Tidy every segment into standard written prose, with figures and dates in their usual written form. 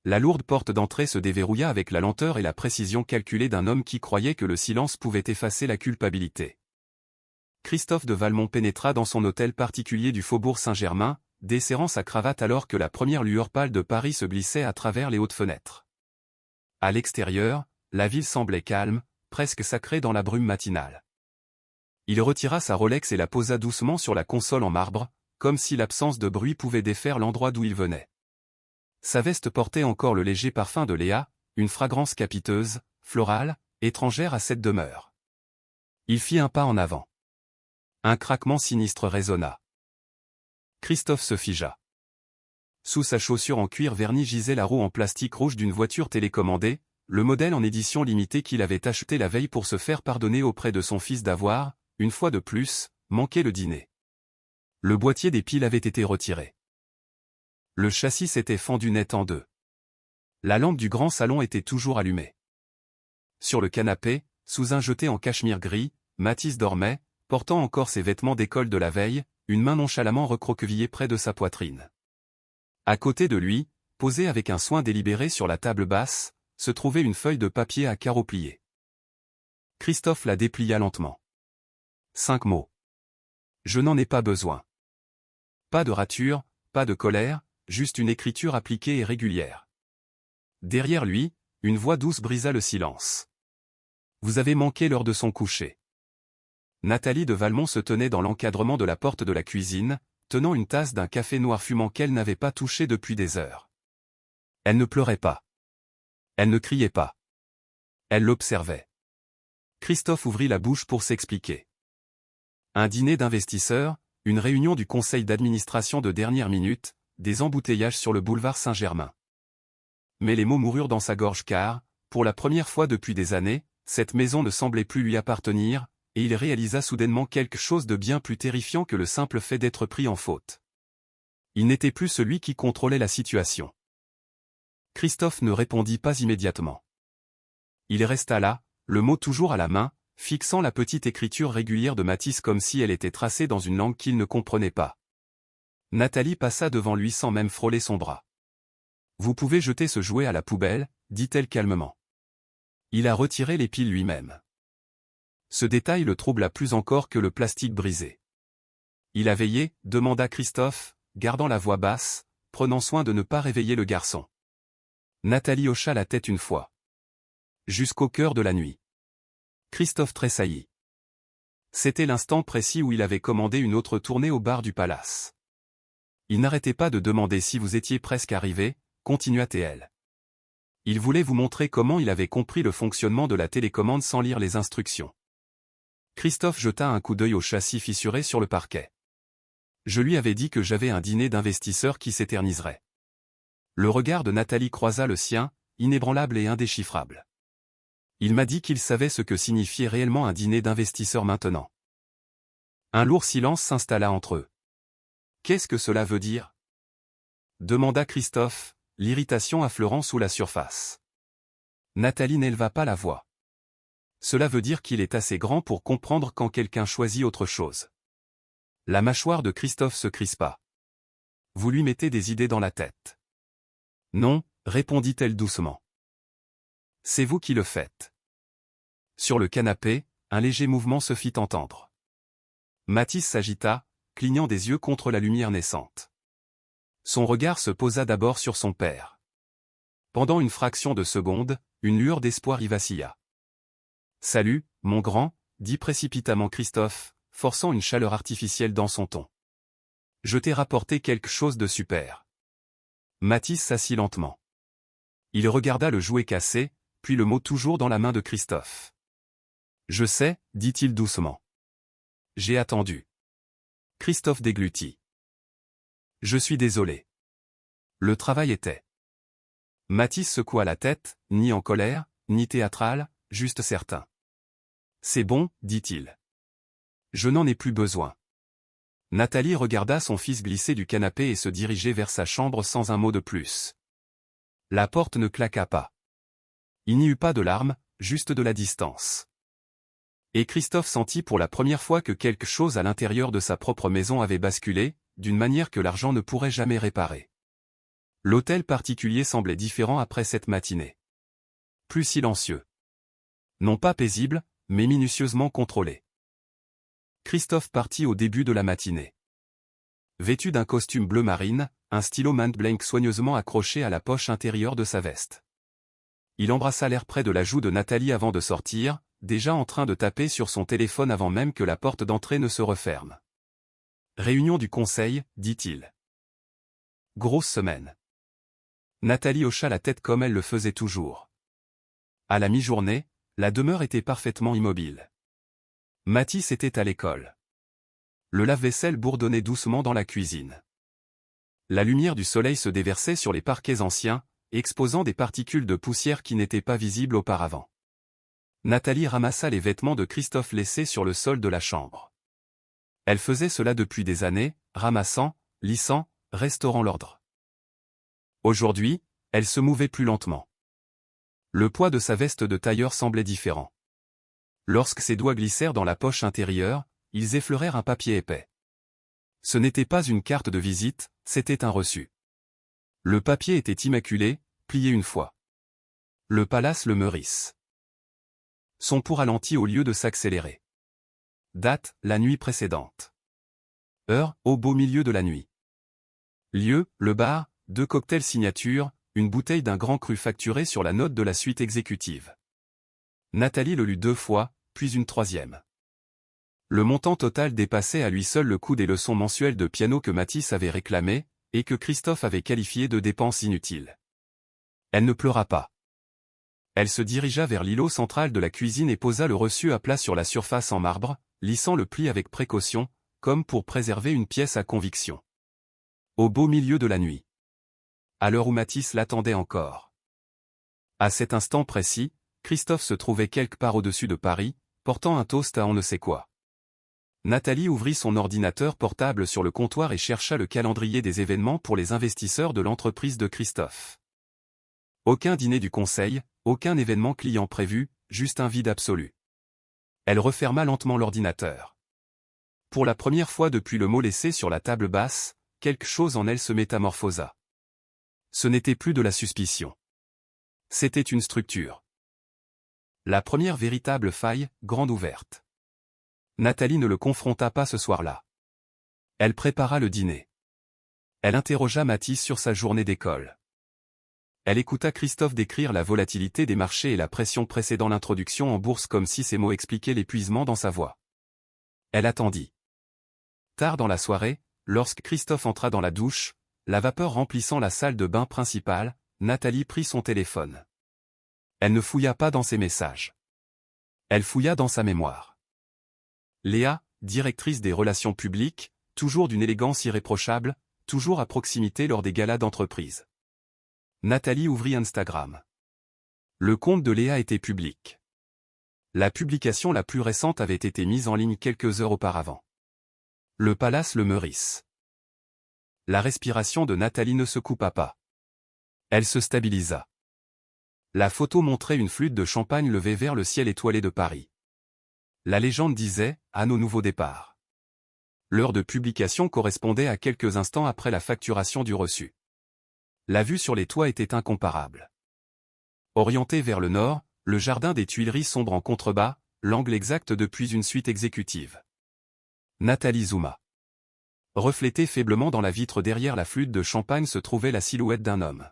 La lourde porte d'entrée se déverrouilla avec la lenteur et la précision calculée d'un homme qui croyait que le silence pouvait effacer la culpabilité. Christophe de Valmont pénétra dans son hôtel particulier du Faubourg Saint-Germain, desserrant sa cravate alors que la première lueur pâle de Paris se glissait à travers les hautes fenêtres. À l'extérieur, la ville semblait calme, presque sacrée dans la brume matinale. Il retira sa Rolex et la posa doucement sur la console en marbre, comme si l'absence de bruit pouvait défaire l'endroit d'où il venait. Sa veste portait encore le léger parfum de Léa, une fragrance capiteuse, florale, étrangère à cette demeure. Il fit un pas en avant. Un craquement sinistre résonna. Christophe se figea. Sous sa chaussure en cuir verni gisait la roue en plastique rouge d'une voiture télécommandée, le modèle en édition limitée qu'il avait acheté la veille pour se faire pardonner auprès de son fils d'avoir, une fois de plus, manqué le dîner. Le boîtier des piles avait été retiré. Le châssis s'était fendu net en deux. La lampe du grand salon était toujours allumée. Sur le canapé, sous un jeté en cachemire gris, Mathis dormait, portant encore ses vêtements d'école de la veille, une main nonchalamment recroquevillée près de sa poitrine. À côté de lui, posée avec un soin délibéré sur la table basse, se trouvait une feuille de papier à carreaux pliés. Christophe la déplia lentement. 5 mots. Je n'en ai pas besoin. Pas de rature, pas de colère, juste une écriture appliquée et régulière. Derrière lui, une voix douce brisa le silence. Vous avez manqué l'heure de son coucher. Nathalie de Valmont se tenait dans l'encadrement de la porte de la cuisine, tenant une tasse d'un café noir fumant qu'elle n'avait pas touché depuis des heures. Elle ne pleurait pas. Elle ne criait pas. Elle l'observait. Christophe ouvrit la bouche pour s'expliquer. Un dîner d'investisseurs, une réunion du conseil d'administration de dernière minute, des embouteillages sur le boulevard Saint-Germain. Mais les mots moururent dans sa gorge car, pour la première fois depuis des années, cette maison ne semblait plus lui appartenir, et il réalisa soudainement quelque chose de bien plus terrifiant que le simple fait d'être pris en faute. Il n'était plus celui qui contrôlait la situation. Christophe ne répondit pas immédiatement. Il resta là, le mot toujours à la main, fixant la petite écriture régulière de Mathis comme si elle était tracée dans une langue qu'il ne comprenait pas. Nathalie passa devant lui sans même frôler son bras. « Vous pouvez jeter ce jouet à la poubelle, dit-elle calmement. » Il a retiré les piles lui-même. Ce détail le troubla plus encore que le plastique brisé. « Il a veillé ?» demanda Christophe, gardant la voix basse, prenant soin de ne pas réveiller le garçon. Nathalie hocha la tête une fois. Jusqu'au cœur de la nuit. Christophe tressaillit. C'était l'instant précis où il avait commandé une autre tournée au bar du Palace. Il n'arrêtait pas de demander si vous étiez presque arrivé, continua-t-elle. Il voulait vous montrer comment il avait compris le fonctionnement de la télécommande sans lire les instructions. Christophe jeta un coup d'œil au châssis fissuré sur le parquet. Je lui avais dit que j'avais un dîner d'investisseurs qui s'éterniserait. Le regard de Nathalie croisa le sien, inébranlable et indéchiffrable. Il m'a dit qu'il savait ce que signifiait réellement un dîner d'investisseurs maintenant. Un lourd silence s'installa entre eux. Qu'est-ce que cela veut dire ? Demanda Christophe, l'irritation affleurant sous la surface. Nathalie n'éleva pas la voix. Cela veut dire qu'il est assez grand pour comprendre quand quelqu'un choisit autre chose. La mâchoire de Christophe se crispa. Vous lui mettez des idées dans la tête. Non, répondit-elle doucement. C'est vous qui le faites. Sur le canapé, un léger mouvement se fit entendre. Mathis s'agita, clignant des yeux contre la lumière naissante. Son regard se posa d'abord sur son père. Pendant une fraction de seconde, une lueur d'espoir y vacilla. « Salut, mon grand », dit précipitamment Christophe, forçant une chaleur artificielle dans son ton. « Je t'ai rapporté quelque chose de super. » Mathis s'assit lentement. Il regarda le jouet cassé, puis le mot toujours dans la main de Christophe. « Je sais, » dit-il doucement. « J'ai attendu. » Christophe déglutit. « Je suis désolé. Le travail était. » Mathis secoua la tête, ni en colère, ni théâtral, juste certain. « C'est bon, dit-il. Je n'en ai plus besoin. » Nathalie regarda son fils glisser du canapé et se diriger vers sa chambre sans un mot de plus. La porte ne claqua pas. Il n'y eut pas de larmes, juste de la distance. Et Christophe sentit pour la première fois que quelque chose à l'intérieur de sa propre maison avait basculé, d'une manière que l'argent ne pourrait jamais réparer. L'hôtel particulier semblait différent après cette matinée. Plus silencieux. Non pas paisible, mais minutieusement contrôlé. Christophe partit au début de la matinée. Vêtu d'un costume bleu marine, un stylo Mont Blanc soigneusement accroché à la poche intérieure de sa veste. Il embrassa l'air près de la joue de Nathalie avant de sortir, déjà en train de taper sur son téléphone avant même que la porte d'entrée ne se referme. Réunion du conseil, dit-il. Grosse semaine. Nathalie hocha la tête comme elle le faisait toujours. À la mi-journée, la demeure était parfaitement immobile. Mathis était à l'école. Le lave-vaisselle bourdonnait doucement dans la cuisine. La lumière du soleil se déversait sur les parquets anciens, exposant des particules de poussière qui n'étaient pas visibles auparavant. Nathalie ramassa les vêtements de Christophe laissés sur le sol de la chambre. Elle faisait cela depuis des années, ramassant, lissant, restaurant l'ordre. Aujourd'hui, elle se mouvait plus lentement. Le poids de sa veste de tailleur semblait différent. Lorsque ses doigts glissèrent dans la poche intérieure, ils effleurèrent un papier épais. Ce n'était pas une carte de visite, c'était un reçu. Le papier était immaculé, plié une fois. Le palace Le Meurice. Son pouls ralentit au lieu de s'accélérer. Date, la nuit précédente. Heure, au beau milieu de la nuit. Lieu, le bar, 2 cocktails signature, une bouteille d'un grand cru facturé sur la note de la suite exécutive. Nathalie le lut 2 fois, puis une 3e. Le montant total dépassait à lui seul le coût des leçons mensuelles de piano que Mathis avait réclamées, et que Christophe avait qualifié de dépenses inutiles. Elle ne pleura pas. Elle se dirigea vers l'îlot central de la cuisine et posa le reçu à plat sur la surface en marbre, lissant le pli avec précaution, comme pour préserver une pièce à conviction. Au beau milieu de la nuit. À l'heure où Mathis l'attendait encore. À cet instant précis, Christophe se trouvait quelque part au-dessus de Paris, portant un toast à on ne sait quoi. Nathalie ouvrit son ordinateur portable sur le comptoir et chercha le calendrier des événements pour les investisseurs de l'entreprise de Christophe. Aucun dîner du conseil, aucun événement client prévu, juste un vide absolu. Elle referma lentement l'ordinateur. Pour la première fois depuis le mot laissé sur la table basse, quelque chose en elle se métamorphosa. Ce n'était plus de la suspicion. C'était une structure. La première véritable faille, grande ouverte. Nathalie ne le confronta pas ce soir-là. Elle prépara le dîner. Elle interrogea Mathis sur sa journée d'école. Elle écouta Christophe décrire la volatilité des marchés et la pression précédant l'introduction en bourse comme si ces mots expliquaient l'épuisement dans sa voix. Elle attendit. Tard dans la soirée, lorsque Christophe entra dans la douche, la vapeur remplissant la salle de bain principale, Nathalie prit son téléphone. Elle ne fouilla pas dans ses messages. Elle fouilla dans sa mémoire. Léa, directrice des relations publiques, toujours d'une élégance irréprochable, toujours à proximité lors des galas d'entreprise. Nathalie ouvrit Instagram. Le compte de Léa était public. La publication la plus récente avait été mise en ligne quelques heures auparavant. Le palace Le Meurice. La respiration de Nathalie ne se coupa pas. Elle se stabilisa. La photo montrait une flûte de champagne levée vers le ciel étoilé de Paris. La légende disait « à nos nouveaux départs ». L'heure de publication correspondait à quelques instants après la facturation du reçu. La vue sur les toits était incomparable. Orienté vers le nord, le jardin des Tuileries sombre en contrebas, l'angle exact depuis une suite exécutive. Nathalie zooma. Reflétée faiblement dans la vitre derrière la flûte de champagne se trouvait la silhouette d'un homme.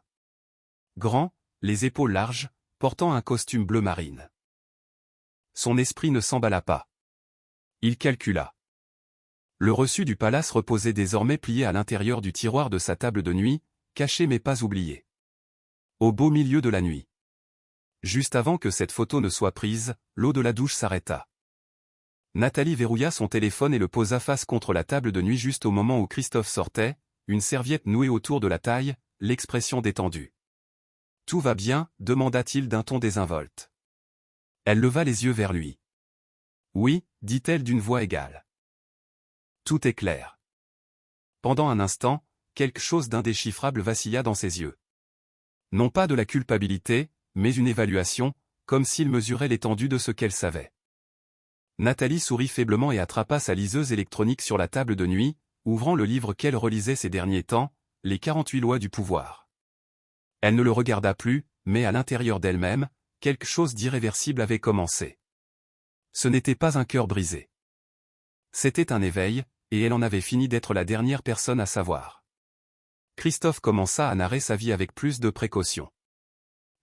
Grand, les épaules larges, portant un costume bleu marine. Son esprit ne s'emballa pas. Il calcula. Le reçu du palace reposait désormais plié à l'intérieur du tiroir de sa table de nuit, caché mais pas oublié. Au beau milieu de la nuit. Juste avant que cette photo ne soit prise, l'eau de la douche s'arrêta. Nathalie verrouilla son téléphone et le posa face contre la table de nuit juste au moment où Christophe sortait, une serviette nouée autour de la taille, l'expression détendue. « Tout va bien ?» demanda-t-il d'un ton désinvolte. Elle leva les yeux vers lui. « Oui » dit-elle d'une voix égale. « Tout est clair. » Pendant un instant, quelque chose d'indéchiffrable vacilla dans ses yeux. Non pas de la culpabilité, mais une évaluation, comme s'il mesurait l'étendue de ce qu'elle savait. Nathalie sourit faiblement et attrapa sa liseuse électronique sur la table de nuit, ouvrant le livre qu'elle relisait ces derniers temps, Les 48 lois du pouvoir. Elle ne le regarda plus, mais à l'intérieur d'elle-même, quelque chose d'irréversible avait commencé. Ce n'était pas un cœur brisé. C'était un éveil, et elle en avait fini d'être la dernière personne à savoir. Christophe commença à narrer sa vie avec plus de précaution.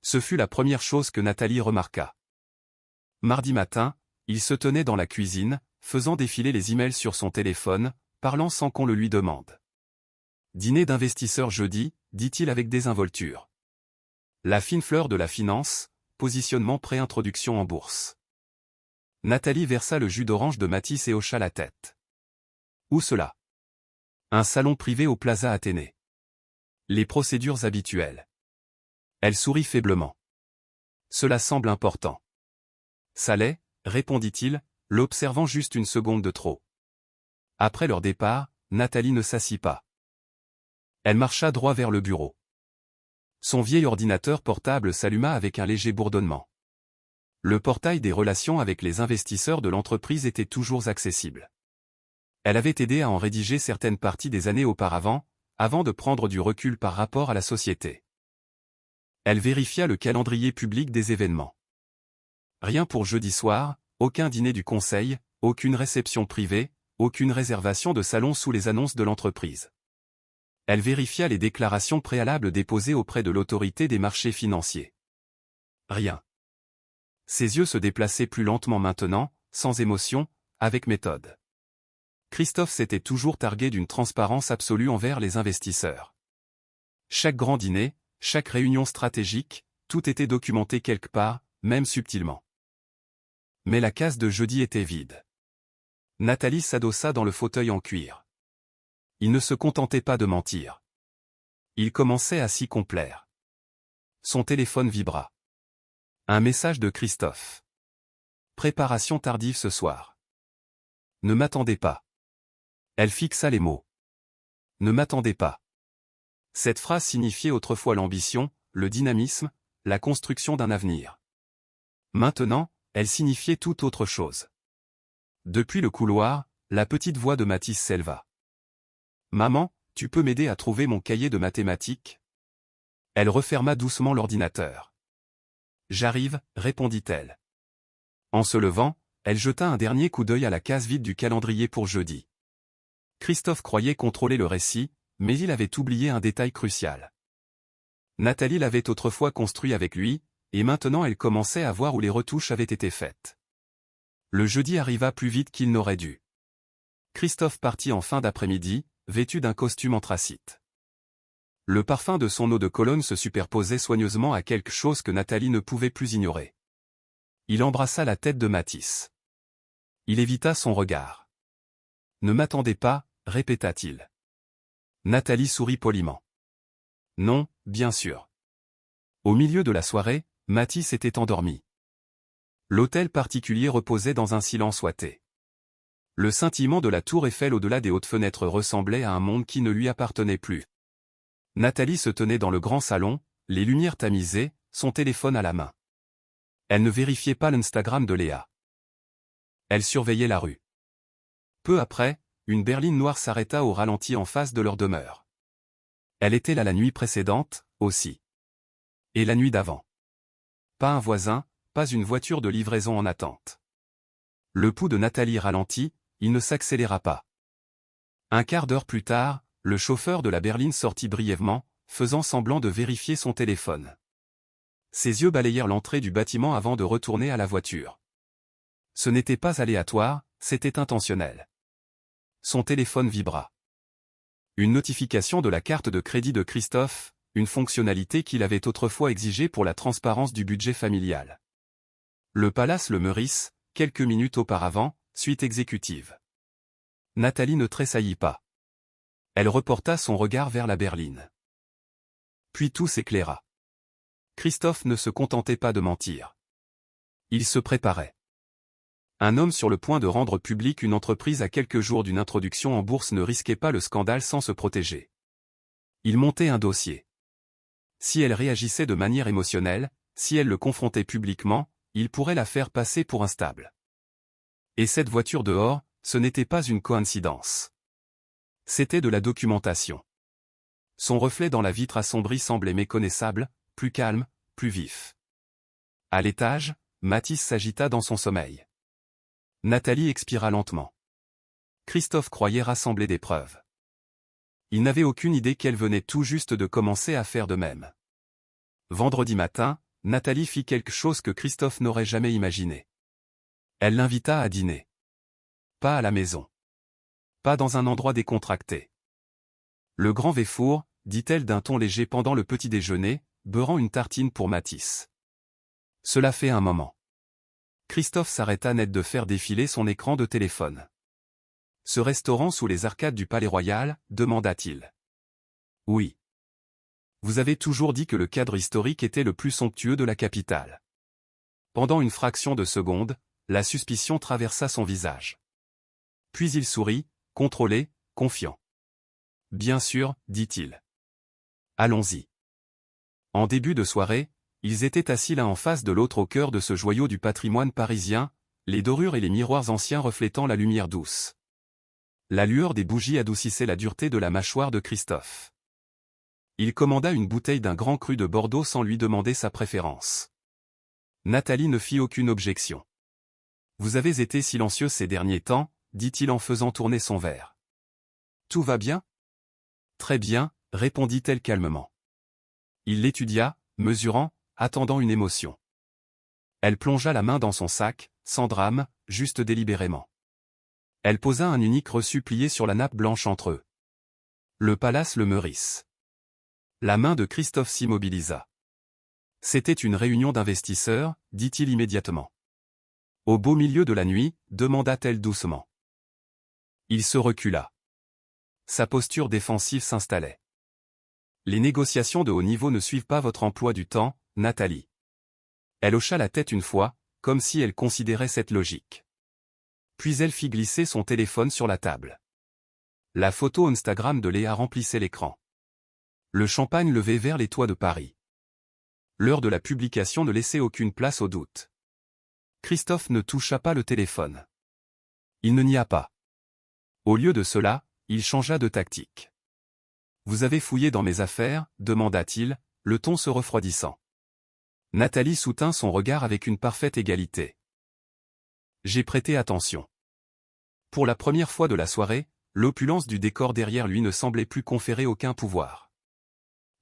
Ce fut la première chose que Nathalie remarqua. Mardi matin, il se tenait dans la cuisine, faisant défiler les emails sur son téléphone, parlant sans qu'on le lui demande. Dîner d'investisseurs jeudi, dit-il avec désinvolture. La fine fleur de la finance, positionnement pré-introduction en bourse. Nathalie versa le jus d'orange de Matisse et hocha la tête. Où cela? Un salon privé au Plaza Athénée. Les procédures habituelles. Elle sourit faiblement. Cela semble important. Ça l'est, répondit-il, l'observant juste une seconde de trop. Après leur départ, Nathalie ne s'assit pas. Elle marcha droit vers le bureau. Son vieil ordinateur portable s'alluma avec un léger bourdonnement. Le portail des relations avec les investisseurs de l'entreprise était toujours accessible. Elle avait aidé à en rédiger certaines parties des années auparavant, avant de prendre du recul par rapport à la société. Elle vérifia le calendrier public des événements. Rien pour jeudi soir, aucun dîner du conseil, aucune réception privée, aucune réservation de salon sous les annonces de l'entreprise. Elle vérifia les déclarations préalables déposées auprès de l'autorité des marchés financiers. Rien. Ses yeux se déplaçaient plus lentement maintenant, sans émotion, avec méthode. Christophe s'était toujours targué d'une transparence absolue envers les investisseurs. Chaque grand dîner, chaque réunion stratégique, tout était documenté quelque part, même subtilement. Mais la case de jeudi était vide. Nathalie s'adossa dans le fauteuil en cuir. Il ne se contentait pas de mentir. Il commençait à s'y complaire. Son téléphone vibra. Un message de Christophe. Préparation tardive ce soir. Ne m'attendez pas. Elle fixa les mots. Ne m'attendez pas. Cette phrase signifiait autrefois l'ambition, le dynamisme, la construction d'un avenir. Maintenant, elle signifiait tout autre chose. Depuis le couloir, la petite voix de Matisse s'éleva. « Maman, tu peux m'aider à trouver mon cahier de mathématiques ?» Elle referma doucement l'ordinateur. « J'arrive, » répondit-elle. En se levant, elle jeta un dernier coup d'œil à la case vide du calendrier pour jeudi. Christophe croyait contrôler le récit, mais il avait oublié un détail crucial. Nathalie l'avait autrefois construit avec lui, et maintenant elle commençait à voir où les retouches avaient été faites. Le jeudi arriva plus vite qu'il n'aurait dû. Christophe partit en fin d'après-midi, vêtu d'un costume anthracite. Le parfum de son eau de Cologne se superposait soigneusement à quelque chose que Nathalie ne pouvait plus ignorer. Il embrassa la tête de Matisse. Il évita son regard. « Ne m'attendez pas », répéta-t-il. Nathalie sourit poliment. « Non, bien sûr. » Au milieu de la soirée, Matisse était endormi. L'hôtel particulier reposait dans un silence ouaté. Le scintillement de la tour Eiffel au-delà des hautes fenêtres ressemblait à un monde qui ne lui appartenait plus. Nathalie se tenait dans le grand salon, les lumières tamisées, son téléphone à la main. Elle ne vérifiait pas l'Instagram de Léa. Elle surveillait la rue. Peu après, une berline noire s'arrêta au ralenti en face de leur demeure. Elle était là la nuit précédente, aussi. Et la nuit d'avant. Pas un voisin, pas une voiture de livraison en attente. Le pouls de Nathalie ralentit, il ne s'accéléra pas. Un quart d'heure plus tard, le chauffeur de la berline sortit brièvement, faisant semblant de vérifier son téléphone. Ses yeux balayèrent l'entrée du bâtiment avant de retourner à la voiture. Ce n'était pas aléatoire, c'était intentionnel. Son téléphone vibra. Une notification de la carte de crédit de Christophe, une fonctionnalité qu'il avait autrefois exigée pour la transparence du budget familial. Le Palace Le Meurice, quelques minutes auparavant, suite exécutive. Nathalie ne tressaillit pas. Elle reporta son regard vers la berline. Puis tout s'éclaira. Christophe ne se contentait pas de mentir. Il se préparait. Un homme sur le point de rendre publique une entreprise à quelques jours d'une introduction en bourse ne risquait pas le scandale sans se protéger. Il montait un dossier. Si elle réagissait de manière émotionnelle, si elle le confrontait publiquement, il pourrait la faire passer pour instable. Et cette voiture dehors, ce n'était pas une coïncidence. C'était de la documentation. Son reflet dans la vitre assombrie semblait méconnaissable, plus calme, plus vif. À l'étage, Mathis s'agita dans son sommeil. Nathalie expira lentement. Christophe croyait rassembler des preuves. Il n'avait aucune idée qu'elle venait tout juste de commencer à faire de même. Vendredi matin, Nathalie fit quelque chose que Christophe n'aurait jamais imaginé. Elle l'invita à dîner. Pas à la maison. Pas dans un endroit décontracté. Le grand Véfour, dit-elle d'un ton léger pendant le petit déjeuner, beurrant une tartine pour Mathis. Cela fait un moment. Christophe s'arrêta net de faire défiler son écran de téléphone. Ce restaurant sous les arcades du Palais Royal, demanda-t-il. Oui. Vous avez toujours dit que le cadre historique était le plus somptueux de la capitale. Pendant une fraction de seconde, la suspicion traversa son visage. Puis il sourit, contrôlé, confiant. Bien sûr, dit-il. Allons-y. En début de soirée, ils étaient assis l'un en face de l'autre au cœur de ce joyau du patrimoine parisien, les dorures et les miroirs anciens reflétant la lumière douce. La lueur des bougies adoucissait la dureté de la mâchoire de Christophe. Il commanda une bouteille d'un grand cru de Bordeaux sans lui demander sa préférence. Nathalie ne fit aucune objection. Vous avez été silencieux ces derniers temps, dit-il en faisant tourner son verre. Tout va bien? Très bien, répondit-elle calmement. Il l'étudia, mesurant, attendant une émotion. Elle plongea la main dans son sac, sans drame, juste délibérément. Elle posa un unique reçu plié sur la nappe blanche entre eux. Le palace Le Meurice. La main de Christophe s'immobilisa. C'était une réunion d'investisseurs, dit-il immédiatement. Au beau milieu de la nuit, demanda-t-elle doucement. Il se recula. Sa posture défensive s'installait. Les négociations de haut niveau ne suivent pas votre emploi du temps, Nathalie. Elle hocha la tête une fois, comme si elle considérait cette logique. Puis elle fit glisser son téléphone sur la table. La photo Instagram de Léa remplissait l'écran. Le champagne levait vers les toits de Paris. L'heure de la publication ne laissait aucune place au doute. Christophe ne toucha pas le téléphone. Il ne nia pas. Au lieu de cela, il changea de tactique. Vous avez fouillé dans mes affaires, demanda-t-il, le ton se refroidissant. Nathalie soutint son regard avec une parfaite égalité. J'ai prêté attention. Pour la première fois de la soirée, l'opulence du décor derrière lui ne semblait plus conférer aucun pouvoir.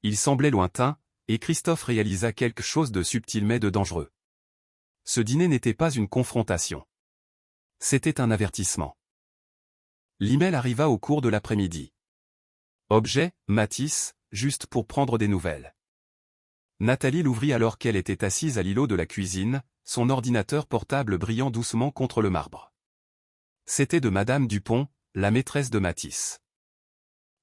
Il semblait lointain, et Christophe réalisa quelque chose de subtil mais de dangereux. Ce dîner n'était pas une confrontation. C'était un avertissement. L'email arriva au cours de l'après-midi. Objet, Mathis, juste pour prendre des nouvelles. Nathalie l'ouvrit alors qu'elle était assise à l'îlot de la cuisine, son ordinateur portable brillant doucement contre le marbre. C'était de Madame Dupont, la maîtresse de Mathis.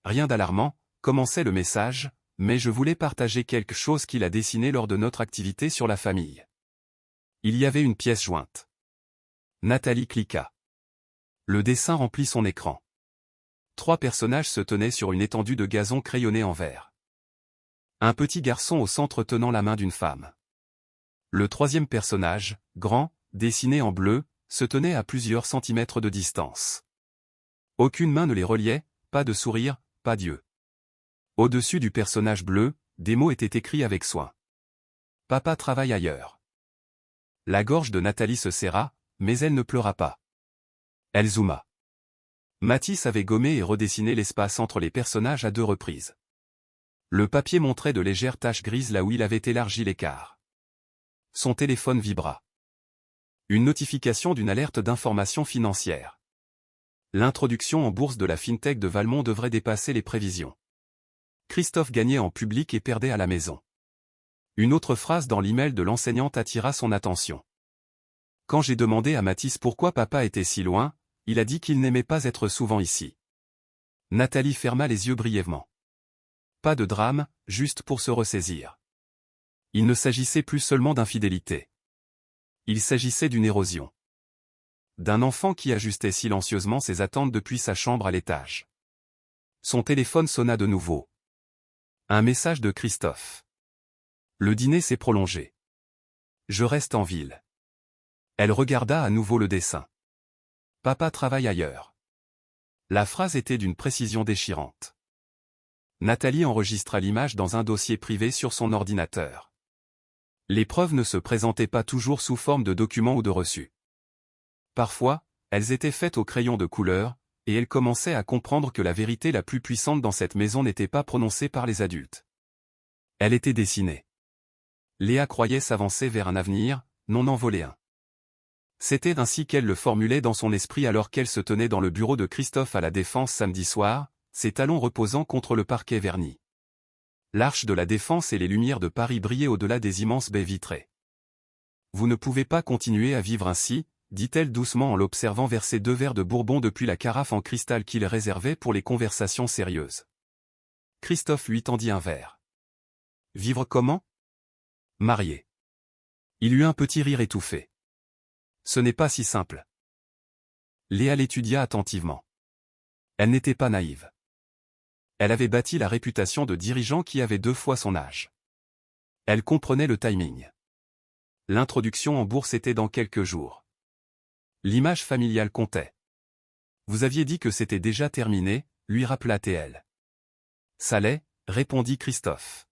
Rien d'alarmant, commençait le message, mais je voulais partager quelque chose qu'il a dessiné lors de notre activité sur la famille. Il y avait une pièce jointe. Nathalie cliqua. Le dessin remplit son écran. 3 personnages se tenaient sur une étendue de gazon crayonné en vert. Un petit garçon au centre tenant la main d'une femme. Le 3e personnage, grand, dessiné en bleu, se tenait à plusieurs centimètres de distance. Aucune main ne les reliait, pas de sourire, pas d'yeux. Au-dessus du personnage bleu, des mots étaient écrits avec soin. Papa travaille ailleurs. La gorge de Nathalie se serra, mais elle ne pleura pas. Elle zooma. Mathis avait gommé et redessiné l'espace entre les personnages à 2 reprises. Le papier montrait de légères taches grises là où il avait élargi l'écart. Son téléphone vibra. Une notification d'une alerte d'information financière. L'introduction en bourse de la FinTech de Valmont devrait dépasser les prévisions. Christophe gagnait en public et perdait à la maison. Une autre phrase dans l'email de l'enseignante attira son attention. Quand j'ai demandé à Mathis pourquoi papa était si loin, il a dit qu'il n'aimait pas être souvent ici. Nathalie ferma les yeux brièvement. Pas de drame, juste pour se ressaisir. Il ne s'agissait plus seulement d'infidélité. Il s'agissait d'une érosion. D'un enfant qui ajustait silencieusement ses attentes depuis sa chambre à l'étage. Son téléphone sonna de nouveau. Un message de Christophe. Le dîner s'est prolongé. Je reste en ville. Elle regarda à nouveau le dessin. Papa travaille ailleurs. La phrase était d'une précision déchirante. Nathalie enregistra l'image dans un dossier privé sur son ordinateur. Les preuves ne se présentaient pas toujours sous forme de documents ou de reçus. Parfois, elles étaient faites au crayon de couleur, et elle commençait à comprendre que la vérité la plus puissante dans cette maison n'était pas prononcée par les adultes. Elle était dessinée. Léa croyait s'avancer vers un avenir, non en voler un. C'était ainsi qu'elle le formulait dans son esprit alors qu'elle se tenait dans le bureau de Christophe à la Défense samedi soir, ses talons reposant contre le parquet verni. L'arche de la Défense et les lumières de Paris brillaient au-delà des immenses baies vitrées. « Vous ne pouvez pas continuer à vivre ainsi », dit-elle doucement en l'observant verser 2 verres de bourbon depuis la carafe en cristal qu'il réservait pour les conversations sérieuses. Christophe lui tendit un verre. « Vivre comment ? Marié. » Il eut un petit rire étouffé. « Ce n'est pas si simple. » Léa l'étudia attentivement. Elle n'était pas naïve. Elle avait bâti la réputation de dirigeant qui avait 2 fois son âge. Elle comprenait le timing. L'introduction en bourse était dans quelques jours. L'image familiale comptait. « Vous aviez dit que c'était déjà terminé », lui rappela TL. « Ça l'est », répondit Christophe.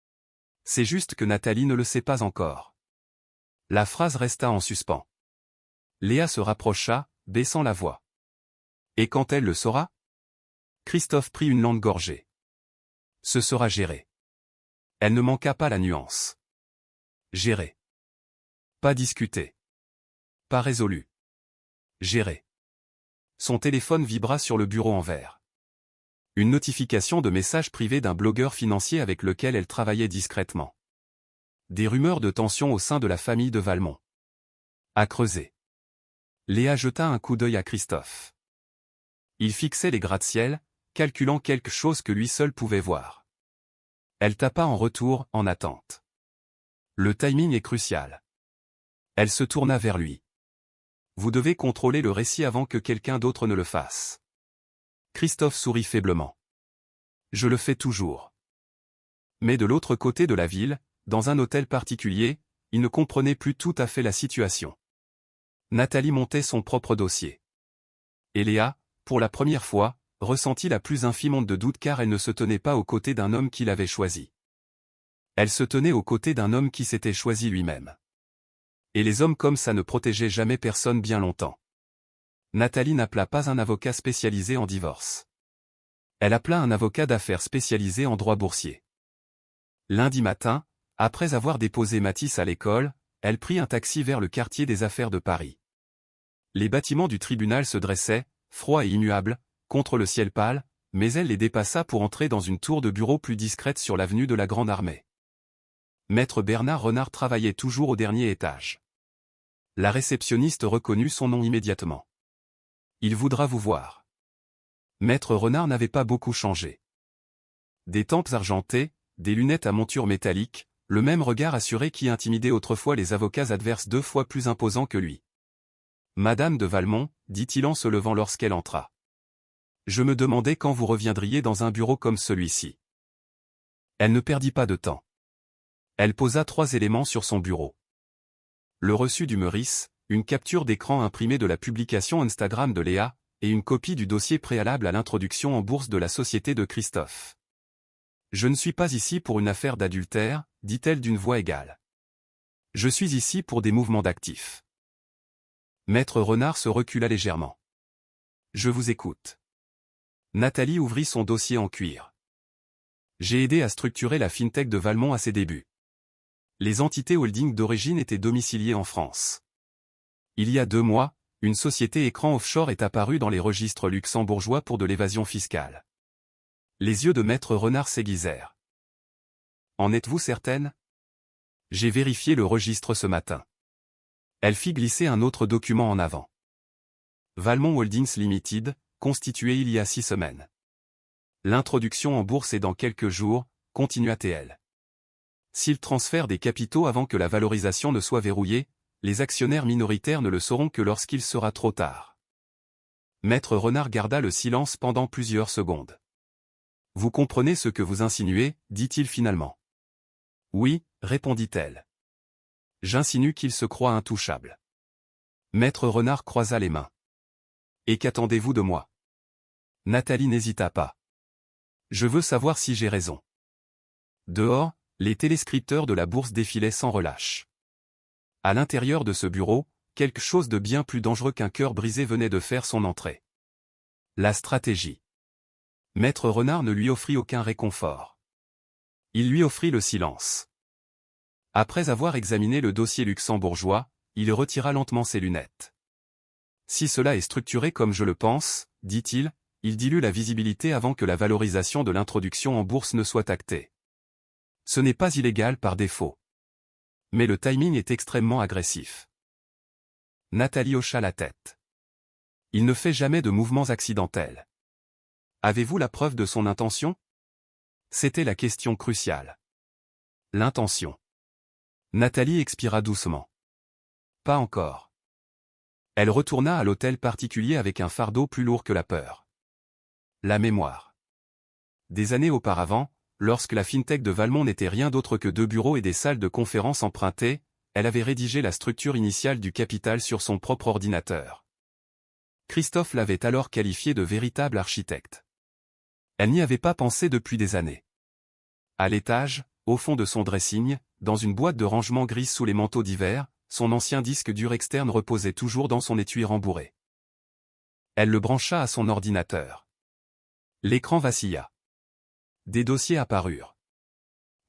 « C'est juste que Nathalie ne le sait pas encore. » La phrase resta en suspens. Léa se rapprocha, baissant la voix. « Et quand elle le saura ?» Christophe prit une lente gorgée. « Ce sera géré. » Elle ne manqua pas la nuance. Géré. Pas discuté. Pas résolu. Géré. Son téléphone vibra sur le bureau en verre. Une notification de message privé d'un blogueur financier avec lequel elle travaillait discrètement. Des rumeurs de tension au sein de la famille de Valmont. À creuser. Léa jeta un coup d'œil à Christophe. Il fixait les gratte-ciel, calculant quelque chose que lui seul pouvait voir. Elle tapa en retour, en attente. Le timing est crucial. Elle se tourna vers lui. Vous devez contrôler le récit avant que quelqu'un d'autre ne le fasse. Christophe sourit faiblement. Je le fais toujours. Mais de l'autre côté de la ville, dans un hôtel particulier, il ne comprenait plus tout à fait la situation. Nathalie montait son propre dossier. Et Léa, pour la première fois, ressentit la plus infime onde de doute car elle ne se tenait pas aux côtés d'un homme qui l'avait choisi. Elle se tenait aux côtés d'un homme qui s'était choisi lui-même. Et les hommes comme ça ne protégeaient jamais personne bien longtemps. Nathalie n'appela pas un avocat spécialisé en divorce. Elle appela un avocat d'affaires spécialisé en droit boursier. Lundi matin, après avoir déposé Mathis à l'école, elle prit un taxi vers le quartier des affaires de Paris. Les bâtiments du tribunal se dressaient, froids et immuables, contre le ciel pâle, mais elle les dépassa pour entrer dans une tour de bureau plus discrète sur l'avenue de la Grande Armée. Maître Bernard Renard travaillait toujours au dernier étage. La réceptionniste reconnut son nom immédiatement. Il voudra vous voir. Maître Renard n'avait pas beaucoup changé. Des tempes argentées, des lunettes à monture métallique, le même regard assuré qui intimidait autrefois les avocats adverses 2 fois plus imposants que lui. Madame de Valmont, dit-il en se levant lorsqu'elle entra. Je me demandais quand vous reviendriez dans un bureau comme celui-ci. Elle ne perdit pas de temps. Elle posa 3 éléments sur son bureau. Le reçu du Meurice, une capture d'écran imprimée de la publication Instagram de Léa, et une copie du dossier préalable à l'introduction en bourse de la société de Christophe. Je ne suis pas ici pour une affaire d'adultère, dit-elle d'une voix égale. Je suis ici pour des mouvements d'actifs. Maître Renard se recula légèrement. Je vous écoute. Nathalie ouvrit son dossier en cuir. J'ai aidé à structurer la FinTech de Valmont à ses débuts. Les entités holding d'origine étaient domiciliées en France. Il y a 2 mois, une société écran offshore est apparue dans les registres luxembourgeois pour de l'évasion fiscale. Les yeux de Maître Renard s'aiguisèrent. En êtes-vous certaine ? J'ai vérifié le registre ce matin. Elle fit glisser un autre document en avant. Valmont Holdings Limited, constitué il y a 6 semaines. L'introduction en bourse est dans quelques jours, continua-t-elle. S'il transfère des capitaux avant que la valorisation ne soit verrouillée, les actionnaires minoritaires ne le sauront que lorsqu'il sera trop tard. Maître Renard garda le silence pendant plusieurs secondes. Vous comprenez ce que vous insinuez, dit-il finalement. Oui, répondit-elle. J'insinue qu'il se croit intouchable. Maître Renard croisa les mains. Et qu'attendez-vous de moi ? Nathalie n'hésita pas. Je veux savoir si j'ai raison. Dehors, les téléscripteurs de la bourse défilaient sans relâche. À l'intérieur de ce bureau, quelque chose de bien plus dangereux qu'un cœur brisé venait de faire son entrée. La stratégie. Maître Renard ne lui offrit aucun réconfort. Il lui offrit le silence. Après avoir examiné le dossier luxembourgeois, il retira lentement ses lunettes. Si cela est structuré comme je le pense, dit-il, il dilue la visibilité avant que la valorisation de l'introduction en bourse ne soit actée. Ce n'est pas illégal par défaut. Mais le timing est extrêmement agressif. Nathalie hocha la tête. Il ne fait jamais de mouvements accidentels. Avez-vous la preuve de son intention? C'était la question cruciale. L'intention. Nathalie expira doucement. Pas encore. Elle retourna à l'hôtel particulier avec un fardeau plus lourd que la peur. La mémoire. Des années auparavant, lorsque la FinTech de Valmont n'était rien d'autre que 2 bureaux et des salles de conférence empruntées, elle avait rédigé la structure initiale du capital sur son propre ordinateur. Christophe l'avait alors qualifié de véritable architecte. Elle n'y avait pas pensé depuis des années. À l'étage, au fond de son dressing, dans une boîte de rangement grise sous les manteaux d'hiver, son ancien disque dur externe reposait toujours dans son étui rembourré. Elle le brancha à son ordinateur. L'écran vacilla. Des dossiers apparurent.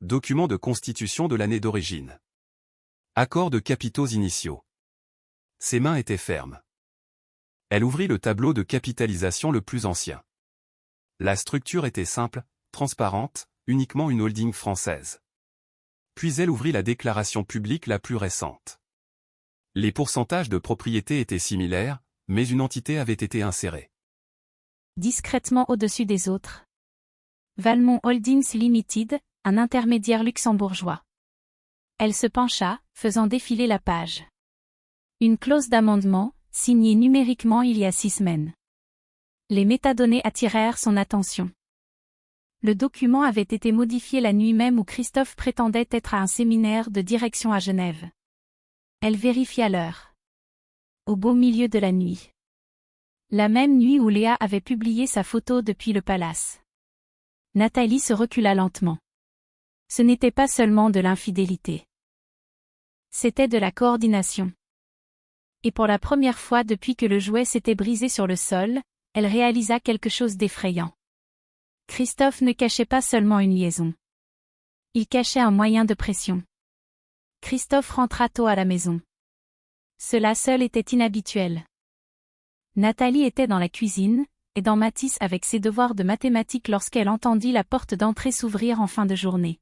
Documents de constitution de l'année d'origine. Accords de capitaux initiaux. Ses mains étaient fermes. Elle ouvrit le tableau de capitalisation le plus ancien. La structure était simple, transparente, uniquement une holding française. Puis elle ouvrit la déclaration publique la plus récente. Les pourcentages de propriété étaient similaires, mais une entité avait été insérée. Discrètement au-dessus des autres. Valmont Holdings Limited, un intermédiaire luxembourgeois. Elle se pencha, faisant défiler la page. Une clause d'amendement, signée numériquement il y a 6 semaines. Les métadonnées attirèrent son attention. Le document avait été modifié la nuit même où Christophe prétendait être à un séminaire de direction à Genève. Elle vérifia l'heure. Au beau milieu de la nuit. La même nuit où Léa avait publié sa photo depuis le palace. Nathalie se recula lentement. Ce n'était pas seulement de l'infidélité. C'était de la coordination. Et pour la première fois depuis que le jouet s'était brisé sur le sol, elle réalisa quelque chose d'effrayant. Christophe ne cachait pas seulement une liaison. Il cachait un moyen de pression. Christophe rentra tôt à la maison. Cela seul était inhabituel. Nathalie était dans la cuisine, aidant Mathis avec ses devoirs de mathématiques lorsqu'elle entendit la porte d'entrée s'ouvrir en fin de journée.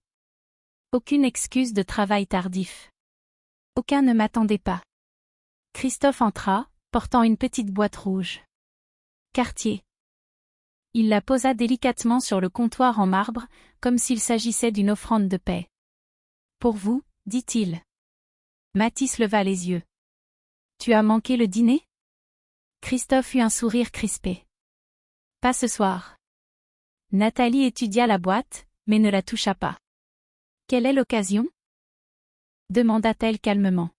Aucune excuse de travail tardif. Aucun ne m'attendait pas. Christophe entra, portant une petite boîte rouge. Cartier. Il la posa délicatement sur le comptoir en marbre, comme s'il s'agissait d'une offrande de paix. Pour vous, dit-il. Mathis leva les yeux. Tu as manqué le dîner? Christophe eut un sourire crispé. Pas ce soir. Nathalie étudia la boîte, mais ne la toucha pas. Quelle est l'occasion? Demanda-t-elle calmement.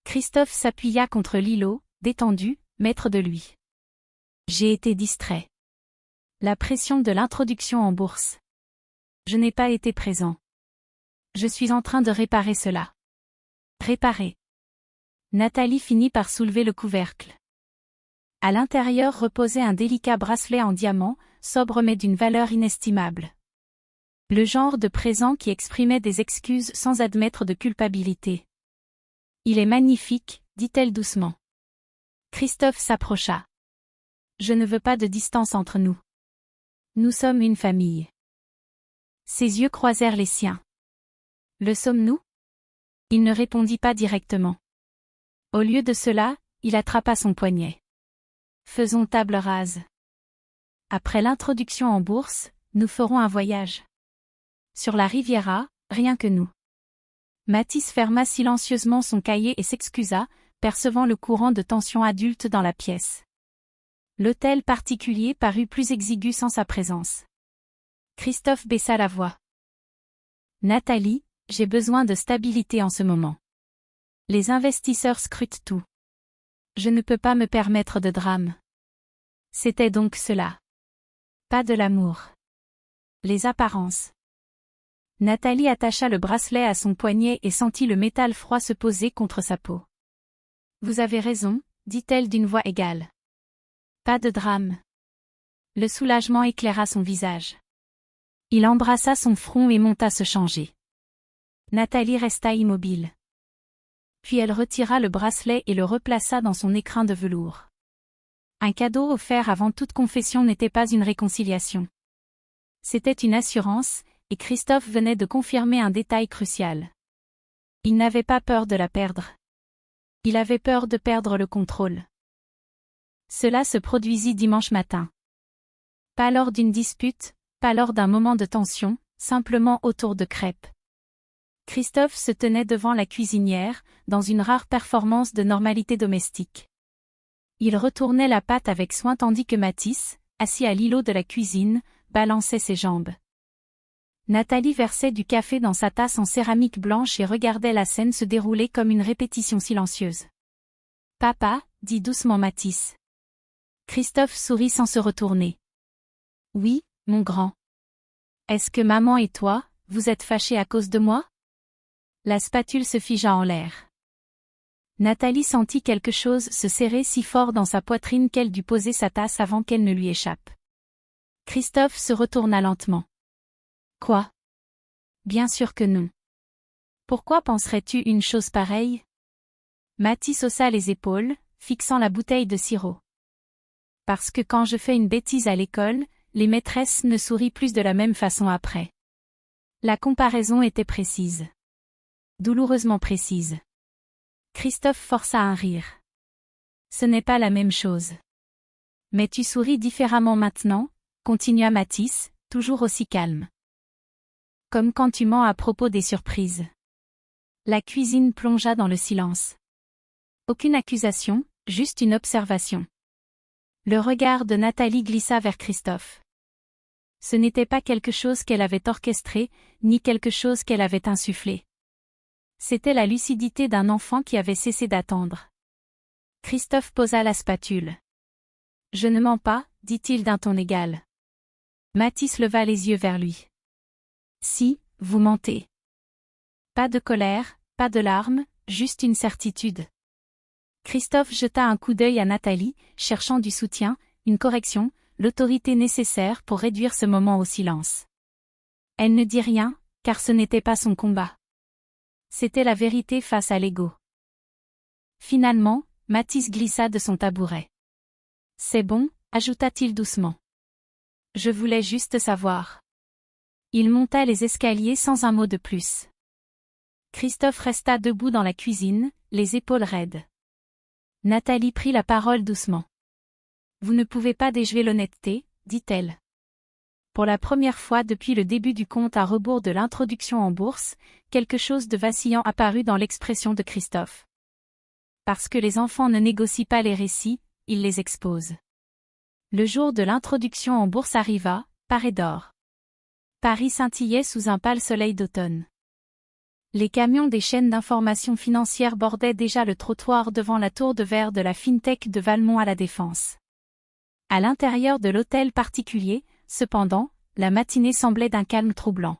Christophe s'appuya contre l'îlot, détendu, maître de lui. J'ai été distrait. La pression de l'introduction en bourse. Je n'ai pas été présent. Je suis en train de réparer cela. Réparer. Nathalie finit par soulever le couvercle. À l'intérieur reposait un délicat bracelet en diamant, sobre mais d'une valeur inestimable. Le genre de présent qui exprimait des excuses sans admettre de culpabilité. Il est magnifique, dit-elle doucement. Christophe s'approcha. Je ne veux pas de distance entre nous. Nous sommes une famille. Ses yeux croisèrent les siens. Le sommes-nous? Il ne répondit pas directement. Au lieu de cela, il attrapa son poignet. Faisons table rase. Après l'introduction en bourse, nous ferons un voyage. Sur la Riviera, rien que nous. Mathis ferma silencieusement son cahier et s'excusa, percevant le courant de tension adulte dans la pièce. L'hôtel particulier parut plus exigu sans sa présence. Christophe baissa la voix. Nathalie, j'ai besoin de stabilité en ce moment. Les investisseurs scrutent tout. Je ne peux pas me permettre de drame. C'était donc cela. Pas de l'amour. Les apparences. Nathalie attacha le bracelet à son poignet et sentit le métal froid se poser contre sa peau. Vous avez raison, dit-elle d'une voix égale. Pas de drame. Le soulagement éclaira son visage. Il embrassa son front et monta se changer. Nathalie resta immobile. Puis elle retira le bracelet et le replaça dans son écrin de velours. Un cadeau offert avant toute confession n'était pas une réconciliation. C'était une assurance, et Christophe venait de confirmer un détail crucial. Il n'avait pas peur de la perdre. Il avait peur de perdre le contrôle. Cela se produisit dimanche matin. Pas lors d'une dispute, pas lors d'un moment de tension, simplement autour de crêpes. Christophe se tenait devant la cuisinière, dans une rare performance de normalité domestique. Il retournait la pâte avec soin tandis que Mathis, assis à l'îlot de la cuisine, balançait ses jambes. Nathalie versait du café dans sa tasse en céramique blanche et regardait la scène se dérouler comme une répétition silencieuse. « Papa » dit doucement Mathis. Christophe sourit sans se retourner. « Oui, mon grand. Est-ce que maman et toi, vous êtes fâchés à cause de moi ?» La spatule se figea en l'air. Nathalie sentit quelque chose se serrer si fort dans sa poitrine qu'elle dut poser sa tasse avant qu'elle ne lui échappe. Christophe se retourna lentement. Quoi? Bien sûr que non. Pourquoi penserais-tu une chose pareille? Mathis haussa les épaules, fixant la bouteille de sirop. Parce que quand je fais une bêtise à l'école, les maîtresses ne sourient plus de la même façon après. La comparaison était précise. Douloureusement précise. Christophe força un rire. Ce n'est pas la même chose. Mais tu souris différemment maintenant, continua Mathis, toujours aussi calme. Comme quand tu mens à propos des surprises. La cuisine plongea dans le silence. Aucune accusation, juste une observation. Le regard de Nathalie glissa vers Christophe. Ce n'était pas quelque chose qu'elle avait orchestré, ni quelque chose qu'elle avait insufflé. C'était la lucidité d'un enfant qui avait cessé d'attendre. Christophe posa la spatule. « Je ne mens pas, dit-il d'un ton égal. » Mathis leva les yeux vers lui. « Si, vous mentez. » Pas de colère, pas de larmes, juste une certitude. Christophe jeta un coup d'œil à Nathalie, cherchant du soutien, une correction, l'autorité nécessaire pour réduire ce moment au silence. Elle ne dit rien, car ce n'était pas son combat. C'était la vérité face à l'ego. Finalement, Mathis glissa de son tabouret. « C'est bon, » ajouta-t-il doucement. « Je voulais juste savoir. » Il monta les escaliers sans un mot de plus. Christophe resta debout dans la cuisine, les épaules raides. Nathalie prit la parole doucement. « Vous ne pouvez pas déjouer l'honnêteté, » dit-elle. Pour la première fois depuis le début du compte à rebours de l'introduction en bourse, quelque chose de vacillant apparut dans l'expression de Christophe. Parce que les enfants ne négocient pas les récits, ils les exposent. Le jour de l'introduction en bourse arriva, paré d'or. Paris scintillait sous un pâle soleil d'automne. Les camions des chaînes d'information financière bordaient déjà le trottoir devant la tour de verre de la FinTech de Valmont à la Défense. À l'intérieur de l'hôtel particulier, cependant, la matinée semblait d'un calme troublant.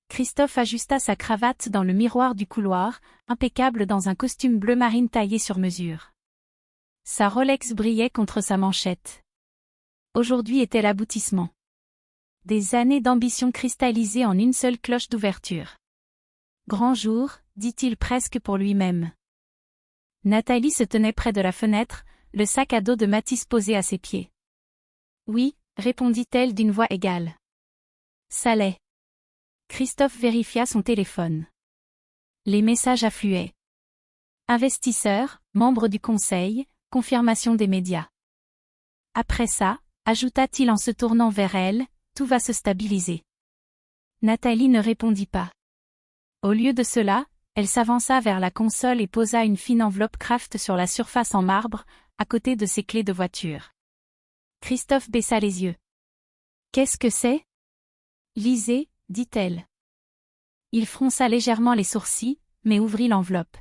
Christophe ajusta sa cravate dans le miroir du couloir, impeccable dans un costume bleu marine taillé sur mesure. Sa Rolex brillait contre sa manchette. Aujourd'hui était l'aboutissement. Des années d'ambition cristallisées en une seule cloche d'ouverture. Grand jour, dit-il presque pour lui-même. Nathalie se tenait près de la fenêtre, le sac à dos de Mathis posé à ses pieds. Oui, répondit-elle d'une voix égale. Ça l'est. Christophe vérifia son téléphone. Les messages affluaient. Investisseurs, membres du conseil, confirmation des médias. Après ça, ajouta-t-il en se tournant vers elle, tout va se stabiliser. Nathalie ne répondit pas. Au lieu de cela, elle s'avança vers la console et posa une fine enveloppe Kraft sur la surface en marbre, à côté de ses clés de voiture. Christophe baissa les yeux. « Qu'est-ce que c'est ?» « Lisez, » dit-elle. Il fronça légèrement les sourcils, mais ouvrit l'enveloppe.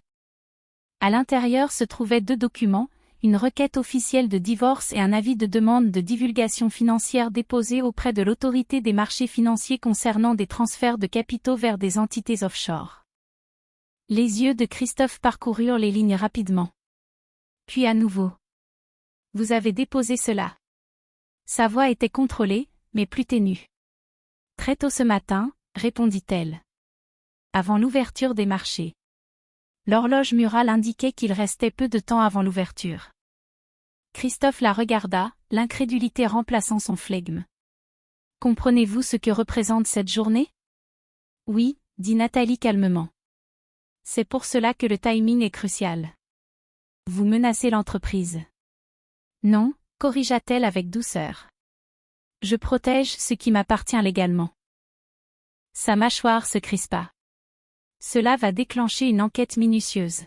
À l'intérieur se trouvaient 2 documents, une requête officielle de divorce et un avis de demande de divulgation financière déposé auprès de l'autorité des marchés financiers concernant des transferts de capitaux vers des entités offshore. Les yeux de Christophe parcoururent les lignes rapidement. Puis à nouveau. Vous avez déposé cela. Sa voix était contrôlée, mais plus ténue. Très tôt ce matin, répondit-elle. Avant l'ouverture des marchés. L'horloge murale indiquait qu'il restait peu de temps avant l'ouverture. Christophe la regarda, l'incrédulité remplaçant son flegme. Comprenez-vous ce que représente cette journée? Oui, dit Nathalie calmement. C'est pour cela que le timing est crucial. Vous menacez l'entreprise. Non, corrigea-t-elle avec douceur. Je protège ce qui m'appartient légalement. Sa mâchoire se crispa. Cela va déclencher une enquête minutieuse.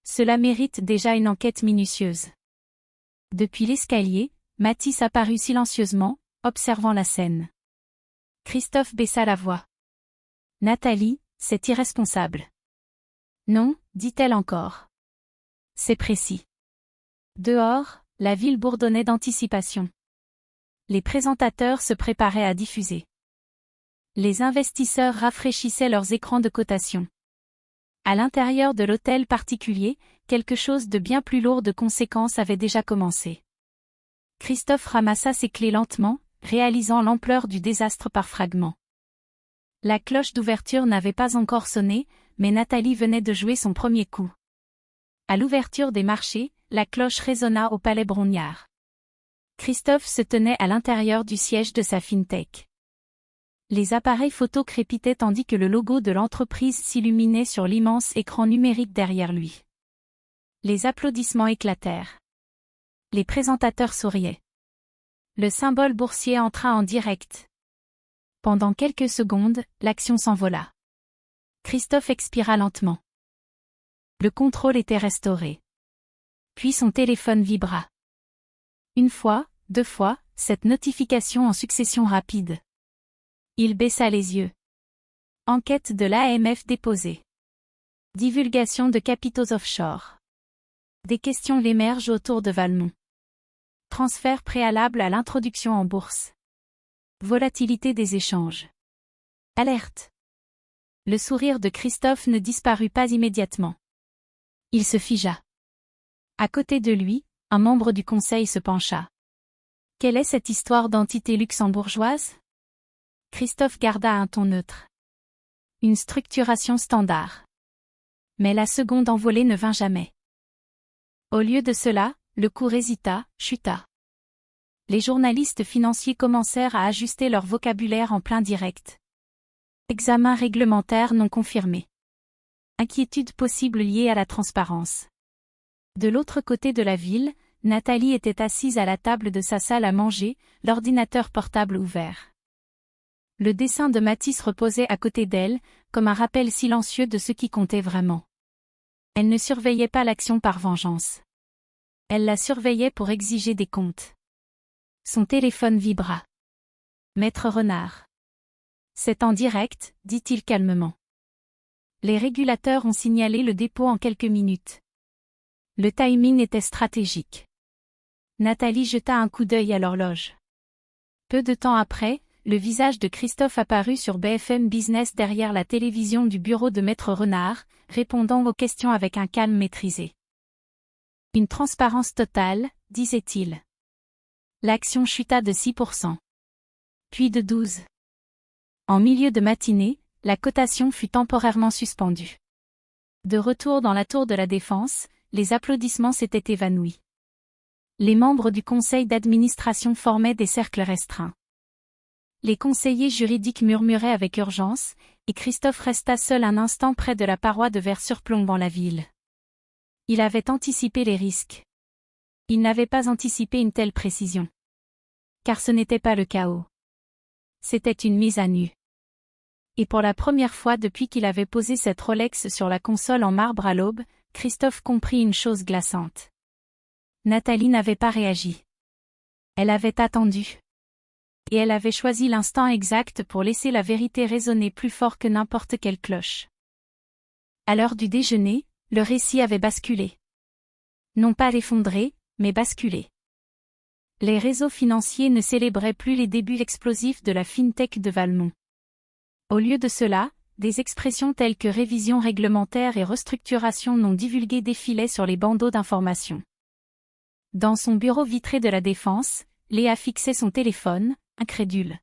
Cela mérite déjà une enquête minutieuse. Depuis l'escalier, Mathis apparut silencieusement, observant la scène. Christophe baissa la voix. Nathalie, c'est irresponsable. Non, dit-elle encore. C'est précis. Dehors, la ville bourdonnait d'anticipation. Les présentateurs se préparaient à diffuser. Les investisseurs rafraîchissaient leurs écrans de cotation. À l'intérieur de l'hôtel particulier, quelque chose de bien plus lourd de conséquences avait déjà commencé. Christophe ramassa ses clés lentement, réalisant l'ampleur du désastre par fragments. La cloche d'ouverture n'avait pas encore sonné, mais Nathalie venait de jouer son premier coup. À l'ouverture des marchés, la cloche résonna au palais Brongniart. Christophe se tenait à l'intérieur du siège de sa fintech. Les appareils photo crépitaient tandis que le logo de l'entreprise s'illuminait sur l'immense écran numérique derrière lui. Les applaudissements éclatèrent. Les présentateurs souriaient. Le symbole boursier entra en direct. Pendant quelques secondes, l'action s'envola. Christophe expira lentement. Le contrôle était restauré. Puis son téléphone vibra. Une fois, 2 fois, cette notification en succession rapide. Il baissa les yeux. Enquête de l'AMF déposée. Divulgation de capitaux offshore. Des questions l'émergent autour de Valmont. Transfert préalable à l'introduction en bourse. Volatilité des échanges. Alerte. Le sourire de Christophe ne disparut pas immédiatement. Il se figea. À côté de lui, un membre du conseil se pencha. Quelle est cette histoire d'entité luxembourgeoise? Christophe garda un ton neutre. Une structuration standard. Mais la seconde envolée ne vint jamais. Au lieu de cela, le cours hésita, chuta. Les journalistes financiers commencèrent à ajuster leur vocabulaire en plein direct. Examen réglementaire non confirmé. Inquiétude possible liée à la transparence. De l'autre côté de la ville, Nathalie était assise à la table de sa salle à manger, l'ordinateur portable ouvert. Le dessin de Mathis reposait à côté d'elle, comme un rappel silencieux de ce qui comptait vraiment. Elle ne surveillait pas l'action par vengeance. Elle la surveillait pour exiger des comptes. Son téléphone vibra. Maître Renard. C'est en direct, dit-il calmement. Les régulateurs ont signalé le dépôt en quelques minutes. Le timing était stratégique. Nathalie jeta un coup d'œil à l'horloge. Peu de temps après, le visage de Christophe apparut sur BFM Business derrière la télévision du bureau de Maître Renard, répondant aux questions avec un calme maîtrisé. Une transparence totale, disait-il. L'action chuta de 6%. Puis de 12%. En milieu de matinée, la cotation fut temporairement suspendue. De retour dans la tour de la Défense, les applaudissements s'étaient évanouis. Les membres du conseil d'administration formaient des cercles restreints. Les conseillers juridiques murmuraient avec urgence, et Christophe resta seul un instant près de la paroi de verre surplombant la ville. Il avait anticipé les risques. Il n'avait pas anticipé une telle précision. Car ce n'était pas le chaos. C'était une mise à nu. Et pour la première fois depuis qu'il avait posé cette Rolex sur la console en marbre à l'aube, Christophe comprit une chose glaçante. Nathalie n'avait pas réagi. Elle avait attendu. Et elle avait choisi l'instant exact pour laisser la vérité résonner plus fort que n'importe quelle cloche. À l'heure du déjeuner, le récit avait basculé. Non pas l'effondrer, mais basculer. Les réseaux financiers ne célébraient plus les débuts explosifs de la fintech de Valmont. Au lieu de cela, des expressions telles que révision réglementaire et restructuration non divulguée défilaient sur les bandeaux d'information. Dans son bureau vitré de la Défense, Léa fixait son téléphone, incrédule.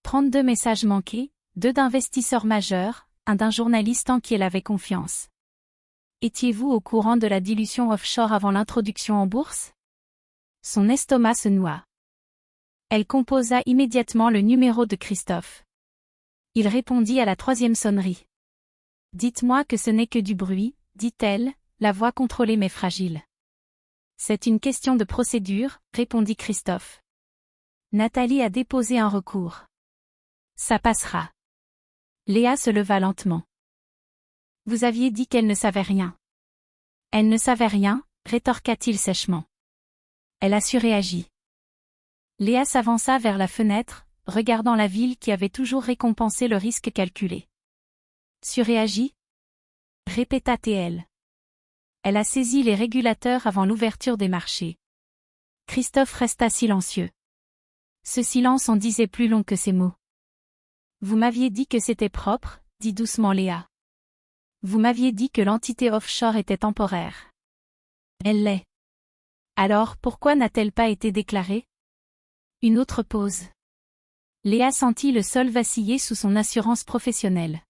32 messages manqués, 2 d'investisseurs majeurs, un d'un journaliste en qui elle avait confiance. Étiez-vous au courant de la dilution offshore avant l'introduction en bourse? Son estomac se noua. Elle composa immédiatement le numéro de Christophe. Il répondit à la 3e sonnerie. Dites-moi que ce n'est que du bruit, dit-elle, la voix contrôlée mais fragile. C'est une question de procédure, répondit Christophe. Nathalie a déposé un recours. Ça passera. Léa se leva lentement. Vous aviez dit qu'elle ne savait rien. Elle ne savait rien, rétorqua-t-il sèchement. Elle a surréagi. Léa s'avança vers la fenêtre, regardant la ville qui avait toujours récompensé le risque calculé. Surréagi? Répéta-t-elle. Elle a saisi les régulateurs avant l'ouverture des marchés. Christophe resta silencieux. Ce silence en disait plus long que ses mots. Vous m'aviez dit que c'était propre, dit doucement Léa. Vous m'aviez dit que l'entité offshore était temporaire. Elle l'est. Alors pourquoi n'a-t-elle pas été déclarée? Une autre pause. Léa sentit le sol vaciller sous son assurance professionnelle.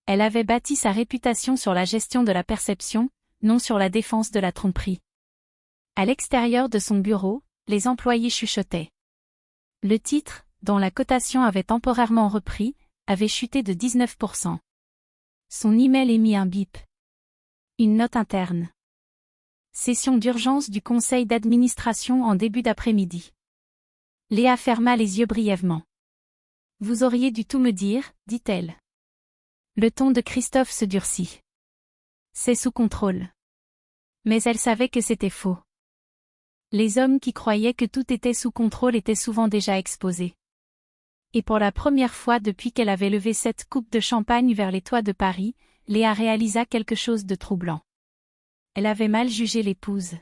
Elle avait bâti sa réputation sur la gestion de la perception, non sur la défense de la tromperie. À l'extérieur de son bureau, les employés chuchotaient. Le titre, dont la cotation avait temporairement repris, avait chuté de 19%. Son email émit un bip. Une note interne. Session d'urgence du conseil d'administration en début d'après-midi. Léa ferma les yeux brièvement. Vous auriez dû tout me dire, dit-elle. Le ton de Christophe se durcit. C'est sous contrôle. Mais elle savait que c'était faux. Les hommes qui croyaient que tout était sous contrôle étaient souvent déjà exposés. Et pour la première fois depuis qu'elle avait levé cette coupe de champagne vers les toits de Paris, Léa réalisa quelque chose de troublant. Elle avait mal jugé l'épouse.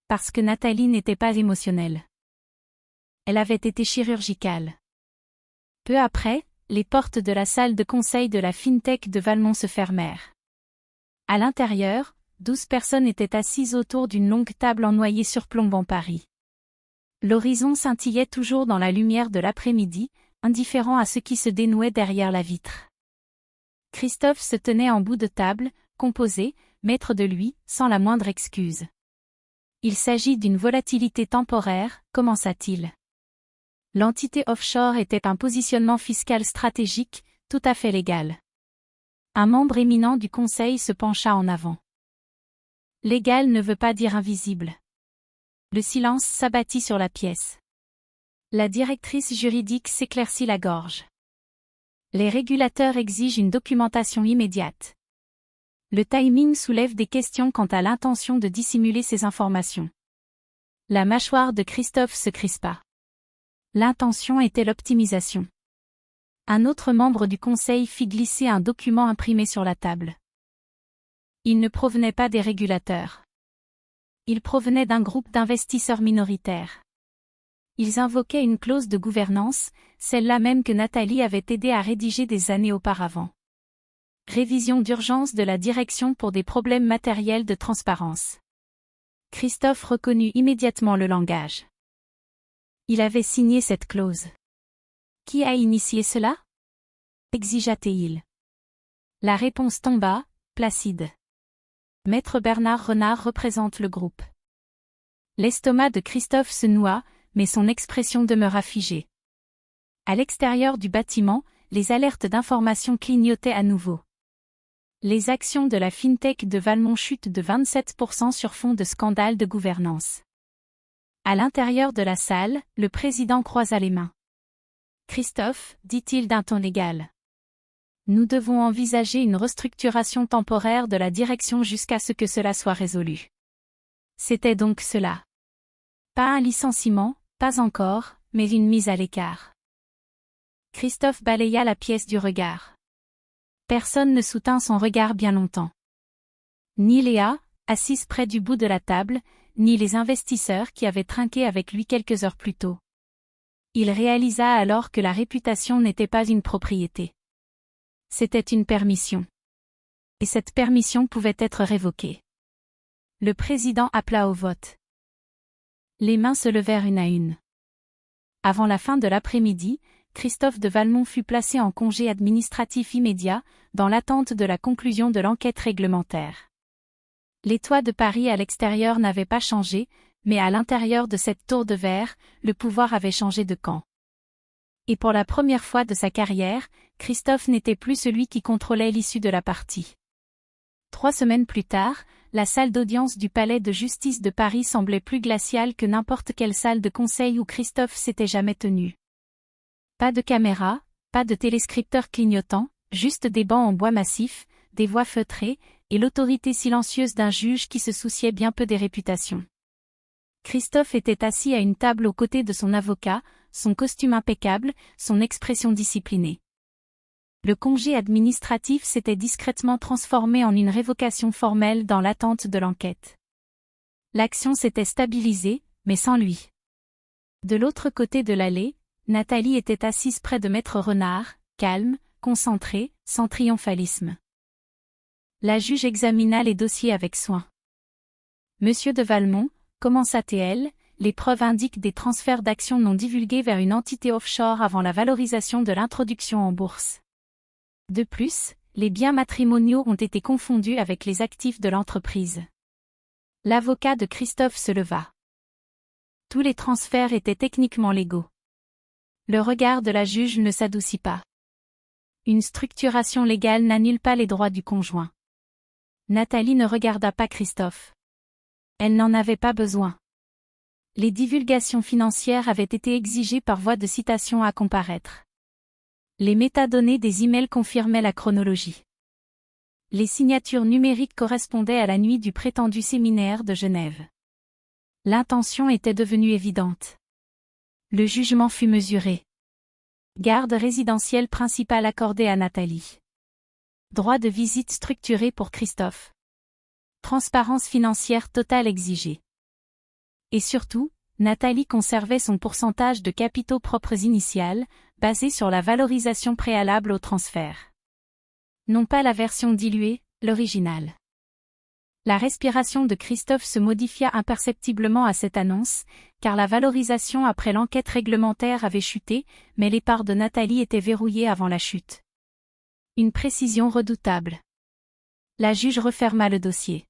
Parce que Nathalie n'était pas émotionnelle. Elle avait été chirurgicale. Peu après, les portes de la salle de conseil de la FinTech de Valmont se fermèrent. À l'intérieur, 12 personnes étaient assises autour d'une longue table en noyer surplombant Paris. L'horizon scintillait toujours dans la lumière de l'après-midi, indifférent à ce qui se dénouait derrière la vitre. Christophe se tenait en bout de table, composé, maître de lui, sans la moindre excuse. Il s'agit d'une volatilité temporaire, commença-t-il. L'entité offshore était un positionnement fiscal stratégique, tout à fait légal. Un membre éminent du conseil se pencha en avant. Légal ne veut pas dire invisible. Le silence s'abattit sur la pièce. La directrice juridique s'éclaircit la gorge. Les régulateurs exigent une documentation immédiate. Le timing soulève des questions quant à l'intention de dissimuler ces informations. La mâchoire de Christophe se crispa. L'intention était l'optimisation. Un autre membre du conseil fit glisser un document imprimé sur la table. Il ne provenait pas des régulateurs. Il provenait d'un groupe d'investisseurs minoritaires. Ils invoquaient une clause de gouvernance, celle-là même que Nathalie avait aidé à rédiger des années auparavant. Révision d'urgence de la direction pour des problèmes matériels de transparence. Christophe reconnut immédiatement le langage. Il avait signé cette clause. Qui a initié cela? Exigea-t-il. La réponse tomba, placide. Maître Bernard Renard représente le groupe. L'estomac de Christophe se noua, mais son expression demeura figée. À l'extérieur du bâtiment, les alertes d'information clignotaient à nouveau. Les actions de la FinTech de Valmont chutent de 27% sur fond de scandale de gouvernance. À l'intérieur de la salle, le président croisa les mains. Christophe, dit-il d'un ton égal. Nous devons envisager une restructuration temporaire de la direction jusqu'à ce que cela soit résolu. C'était donc cela. Pas un licenciement, pas encore, mais une mise à l'écart. Christophe balaya la pièce du regard. Personne ne soutint son regard bien longtemps. Ni Léa, assise près du bout de la table, ni les investisseurs qui avaient trinqué avec lui quelques heures plus tôt. Il réalisa alors que la réputation n'était pas une propriété. C'était une permission. Et cette permission pouvait être révoquée. Le président appela au vote. Les mains se levèrent une à une. Avant la fin de l'après-midi, Christophe de Valmont fut placé en congé administratif immédiat, dans l'attente de la conclusion de l'enquête réglementaire. Les toits de Paris à l'extérieur n'avaient pas changé, mais à l'intérieur de cette tour de verre, le pouvoir avait changé de camp. Et pour la première fois de sa carrière, Christophe n'était plus celui qui contrôlait l'issue de la partie. 3 semaines plus tard, la salle d'audience du palais de justice de Paris semblait plus glaciale que n'importe quelle salle de conseil où Christophe s'était jamais tenu. Pas de caméra, pas de téléscripteurs clignotants, juste des bancs en bois massif, des voix feutrées, et l'autorité silencieuse d'un juge qui se souciait bien peu des réputations. Christophe était assis à une table aux côtés de son avocat, son costume impeccable, son expression disciplinée. Le congé administratif s'était discrètement transformé en une révocation formelle dans l'attente de l'enquête. L'action s'était stabilisée, mais sans lui. De l'autre côté de l'allée, Nathalie était assise près de Maître Renard, calme, concentrée, sans triomphalisme. La juge examina les dossiers avec soin. Monsieur de Valmont, commença-t-elle, les preuves indiquent des transferts d'actions non divulgués vers une entité offshore avant la valorisation de l'introduction en bourse. De plus, les biens matrimoniaux ont été confondus avec les actifs de l'entreprise. L'avocat de Christophe se leva. Tous les transferts étaient techniquement légaux. Le regard de la juge ne s'adoucit pas. Une structuration légale n'annule pas les droits du conjoint. Nathalie ne regarda pas Christophe. Elle n'en avait pas besoin. Les divulgations financières avaient été exigées par voie de citation à comparaître. Les métadonnées des emails confirmaient la chronologie. Les signatures numériques correspondaient à la nuit du prétendu séminaire de Genève. L'intention était devenue évidente. Le jugement fut mesuré. Garde résidentielle principale accordée à Nathalie. Droit de visite structuré pour Christophe. Transparence financière totale exigée. Et surtout, Nathalie conservait son pourcentage de capitaux propres initial, basé sur la valorisation préalable au transfert. Non pas la version diluée, l'original. La respiration de Christophe se modifia imperceptiblement à cette annonce, car la valorisation après l'enquête réglementaire avait chuté, mais les parts de Nathalie étaient verrouillées avant la chute. Une précision redoutable. La juge referma le dossier.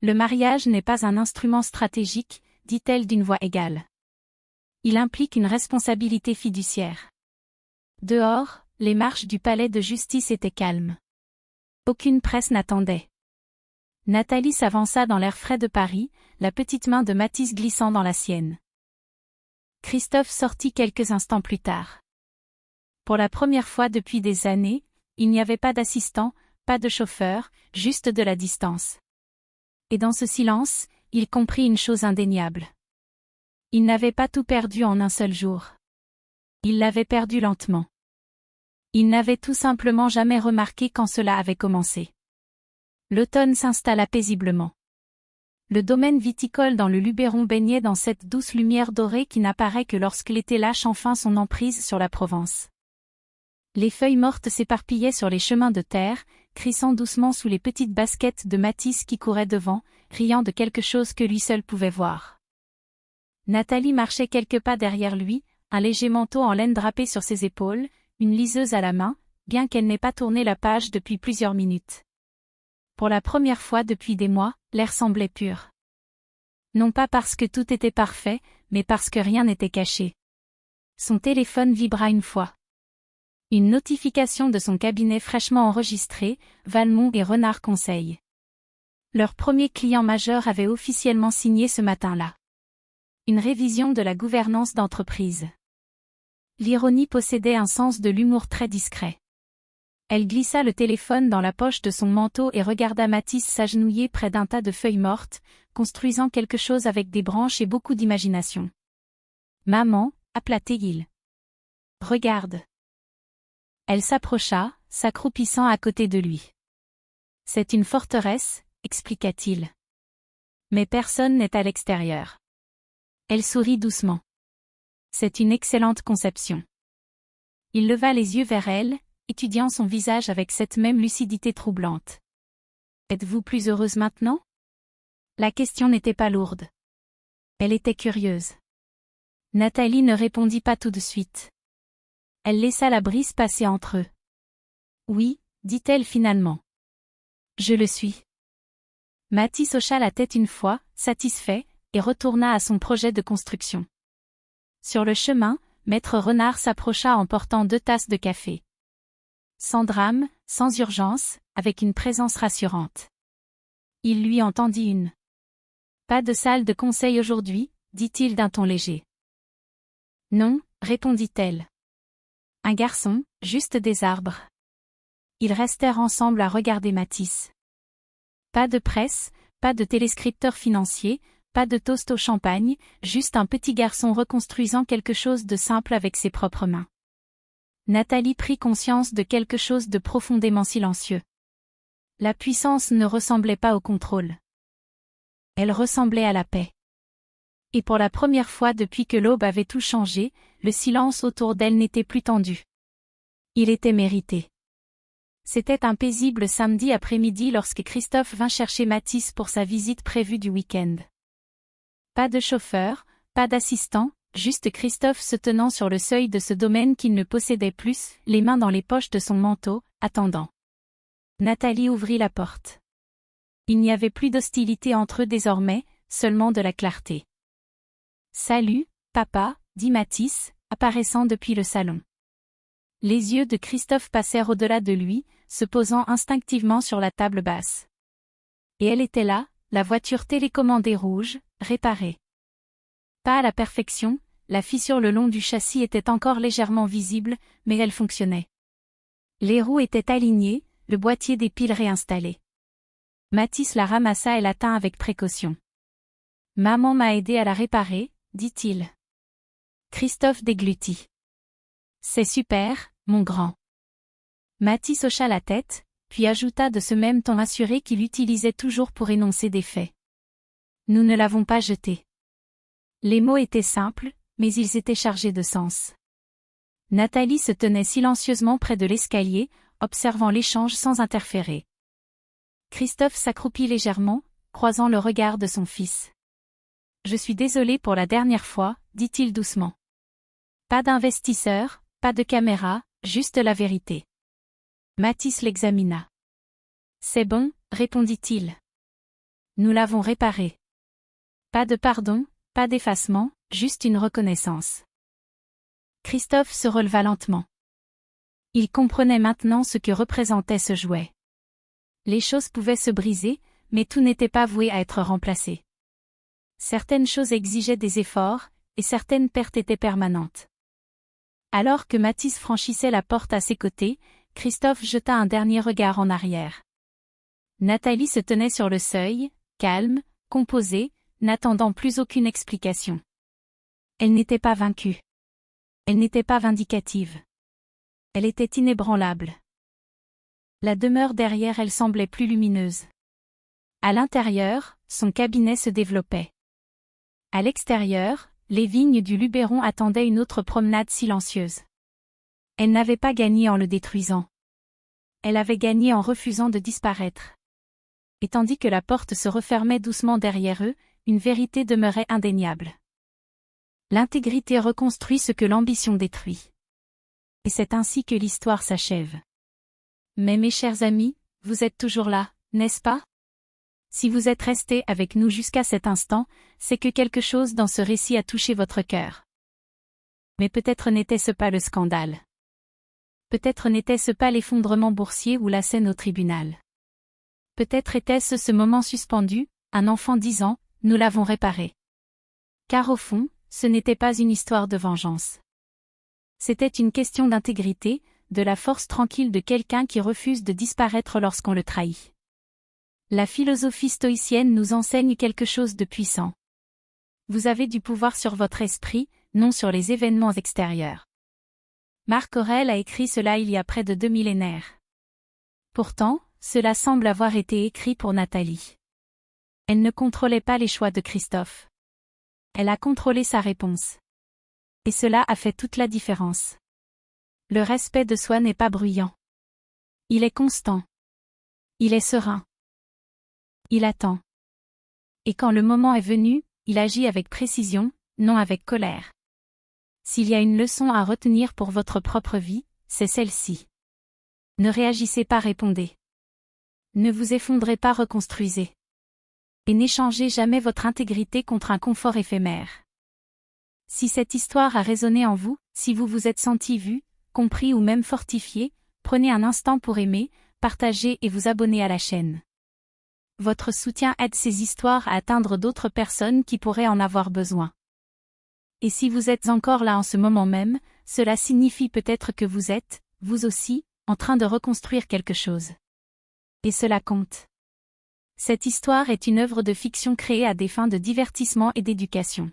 Le mariage n'est pas un instrument stratégique, dit-elle d'une voix égale. Il implique une responsabilité fiduciaire. Dehors, les marches du palais de justice étaient calmes. Aucune presse n'attendait. Nathalie s'avança dans l'air frais de Paris, la petite main de Mathis glissant dans la sienne. Christophe sortit quelques instants plus tard. Pour la première fois depuis des années, il n'y avait pas d'assistant, pas de chauffeur, juste de la distance. Et dans ce silence, il comprit une chose indéniable. Il n'avait pas tout perdu en un seul jour. Il l'avait perdu lentement. Il n'avait tout simplement jamais remarqué quand cela avait commencé. L'automne s'installa paisiblement. Le domaine viticole dans le Luberon baignait dans cette douce lumière dorée qui n'apparaît que lorsque l'été lâche enfin son emprise sur la Provence. Les feuilles mortes s'éparpillaient sur les chemins de terre, crissant doucement sous les petites baskets de Mathis qui couraient devant, riant de quelque chose que lui seul pouvait voir. Nathalie marchait quelques pas derrière lui, un léger manteau en laine drapé sur ses épaules, une liseuse à la main, bien qu'elle n'ait pas tourné la page depuis plusieurs minutes. Pour la première fois depuis des mois, l'air semblait pur. Non pas parce que tout était parfait, mais parce que rien n'était caché. Son téléphone vibra une fois. Une notification de son cabinet fraîchement enregistré, Valmont et Renard Conseil. Leur premier client majeur avait officiellement signé ce matin-là. Une révision de la gouvernance d'entreprise. L'ironie possédait un sens de l'humour très discret. Elle glissa le téléphone dans la poche de son manteau et regarda Mathis s'agenouiller près d'un tas de feuilles mortes, construisant quelque chose avec des branches et beaucoup d'imagination. « Maman » appela-t-il. « Regarde. » Elle s'approcha, s'accroupissant à côté de lui. « C'est une forteresse » expliqua-t-il. Mais personne n'est à l'extérieur. Elle sourit doucement. C'est une excellente conception. Il leva les yeux vers elle, étudiant son visage avec cette même lucidité troublante. Êtes-vous plus heureuse maintenant? La question n'était pas lourde. Elle était curieuse. Nathalie ne répondit pas tout de suite. Elle laissa la brise passer entre eux. Oui, dit-elle finalement. Je le suis. Mathis hocha la tête une fois, satisfait, et retourna à son projet de construction. Sur le chemin, Maître Renard s'approcha en portant 2 tasses de café. Sans drame, sans urgence, avec une présence rassurante. Il lui en tendit une. Pas de salle de conseil aujourd'hui, dit-il d'un ton léger. Non, répondit-elle. Un garçon, juste des arbres. Ils restèrent ensemble à regarder Mathis. Pas de presse, pas de téléscripteur financier, pas de toast au champagne, juste un petit garçon reconstruisant quelque chose de simple avec ses propres mains. Nathalie prit conscience de quelque chose de profondément silencieux. La puissance ne ressemblait pas au contrôle. Elle ressemblait à la paix. Et pour la première fois depuis que l'aube avait tout changé, le silence autour d'elle n'était plus tendu. Il était mérité. C'était un paisible samedi après-midi lorsque Christophe vint chercher Mathis pour sa visite prévue du week-end. Pas de chauffeur, pas d'assistant, juste Christophe se tenant sur le seuil de ce domaine qu'il ne possédait plus, les mains dans les poches de son manteau, attendant. Nathalie ouvrit la porte. Il n'y avait plus d'hostilité entre eux désormais, seulement de la clarté. « Salut, papa » dit Mathis, apparaissant depuis le salon. Les yeux de Christophe passèrent au-delà de lui, se posant instinctivement sur la table basse. Et elle était là, la voiture télécommandée rouge, réparée. Pas à la perfection, la fissure le long du châssis était encore légèrement visible, mais elle fonctionnait. Les roues étaient alignées, le boîtier des piles réinstallé. Mathis la ramassa et la tint avec précaution. « Maman m'a aidé à la réparer », dit-il. Christophe déglutit. « C'est super, mon grand. » Mathis hocha la tête, puis ajouta de ce même ton assuré qu'il utilisait toujours pour énoncer des faits. « Nous ne l'avons pas jeté. » Les mots étaient simples, mais ils étaient chargés de sens. Nathalie se tenait silencieusement près de l'escalier, observant l'échange sans interférer. Christophe s'accroupit légèrement, croisant le regard de son fils. « Je suis désolé pour la dernière fois, » dit-il doucement. Pas d'investisseur, pas de caméra, juste la vérité. Mathis l'examina. « C'est bon, » répondit-il. « Nous l'avons réparé. Pas de pardon, pas d'effacement, juste une reconnaissance. » Christophe se releva lentement. Il comprenait maintenant ce que représentait ce jouet. Les choses pouvaient se briser, mais tout n'était pas voué à être remplacé. Certaines choses exigeaient des efforts, et certaines pertes étaient permanentes. Alors que Mathis franchissait la porte à ses côtés, Christophe jeta un dernier regard en arrière. Nathalie se tenait sur le seuil, calme, composée, n'attendant plus aucune explication. Elle n'était pas vaincue. Elle n'était pas vindicative. Elle était inébranlable. La demeure derrière elle semblait plus lumineuse. À l'intérieur, son cabinet se développait. À l'extérieur, les vignes du Luberon attendaient une autre promenade silencieuse. Elle n'avait pas gagné en le détruisant. Elle avait gagné en refusant de disparaître. Et tandis que la porte se refermait doucement derrière eux, une vérité demeurait indéniable. L'intégrité reconstruit ce que l'ambition détruit. Et c'est ainsi que l'histoire s'achève. Mais mes chers amis, vous êtes toujours là, n'est-ce pas? Si vous êtes restés avec nous jusqu'à cet instant, c'est que quelque chose dans ce récit a touché votre cœur. Mais peut-être n'était-ce pas le scandale. Peut-être n'était-ce pas l'effondrement boursier ou la scène au tribunal. Peut-être était-ce ce moment suspendu, un enfant disant « Nous l'avons réparé ». Car au fond, ce n'était pas une histoire de vengeance. C'était une question d'intégrité, de la force tranquille de quelqu'un qui refuse de disparaître lorsqu'on le trahit. La philosophie stoïcienne nous enseigne quelque chose de puissant. Vous avez du pouvoir sur votre esprit, non sur les événements extérieurs. Marc Aurèle a écrit cela il y a près de 2 millénaires. Pourtant, cela semble avoir été écrit pour Nathalie. Elle ne contrôlait pas les choix de Christophe. Elle a contrôlé sa réponse. Et cela a fait toute la différence. Le respect de soi n'est pas bruyant. Il est constant. Il est serein. Il attend. Et quand le moment est venu, il agit avec précision, non avec colère. S'il y a une leçon à retenir pour votre propre vie, c'est celle-ci. Ne réagissez pas, répondez. Ne vous effondrez pas, reconstruisez. Et n'échangez jamais votre intégrité contre un confort éphémère. Si cette histoire a résonné en vous, si vous vous êtes senti vu, compris ou même fortifié, prenez un instant pour aimer, partager et vous abonner à la chaîne. Votre soutien aide ces histoires à atteindre d'autres personnes qui pourraient en avoir besoin. Et si vous êtes encore là en ce moment même, cela signifie peut-être que vous êtes, vous aussi, en train de reconstruire quelque chose. Et cela compte. Cette histoire est une œuvre de fiction créée à des fins de divertissement et d'éducation.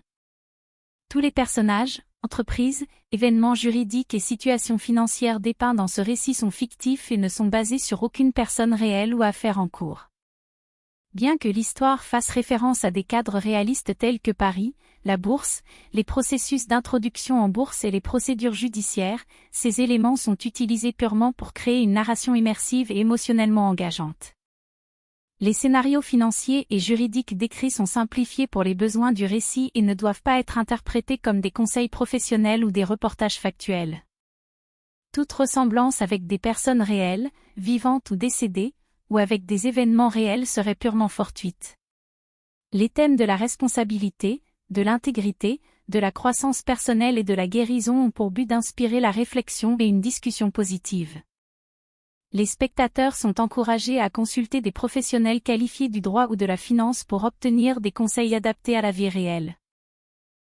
Tous les personnages, entreprises, événements juridiques et situations financières dépeints dans ce récit sont fictifs et ne sont basés sur aucune personne réelle ou affaire en cours. Bien que l'histoire fasse référence à des cadres réalistes tels que Paris, la bourse, les processus d'introduction en bourse et les procédures judiciaires, ces éléments sont utilisés purement pour créer une narration immersive et émotionnellement engageante. Les scénarios financiers et juridiques décrits sont simplifiés pour les besoins du récit et ne doivent pas être interprétés comme des conseils professionnels ou des reportages factuels. Toute ressemblance avec des personnes réelles, vivantes ou décédées, ou avec des événements réels serait purement fortuite. Les thèmes de la responsabilité, de l'intégrité, de la croissance personnelle et de la guérison ont pour but d'inspirer la réflexion et une discussion positive. Les spectateurs sont encouragés à consulter des professionnels qualifiés du droit ou de la finance pour obtenir des conseils adaptés à la vie réelle.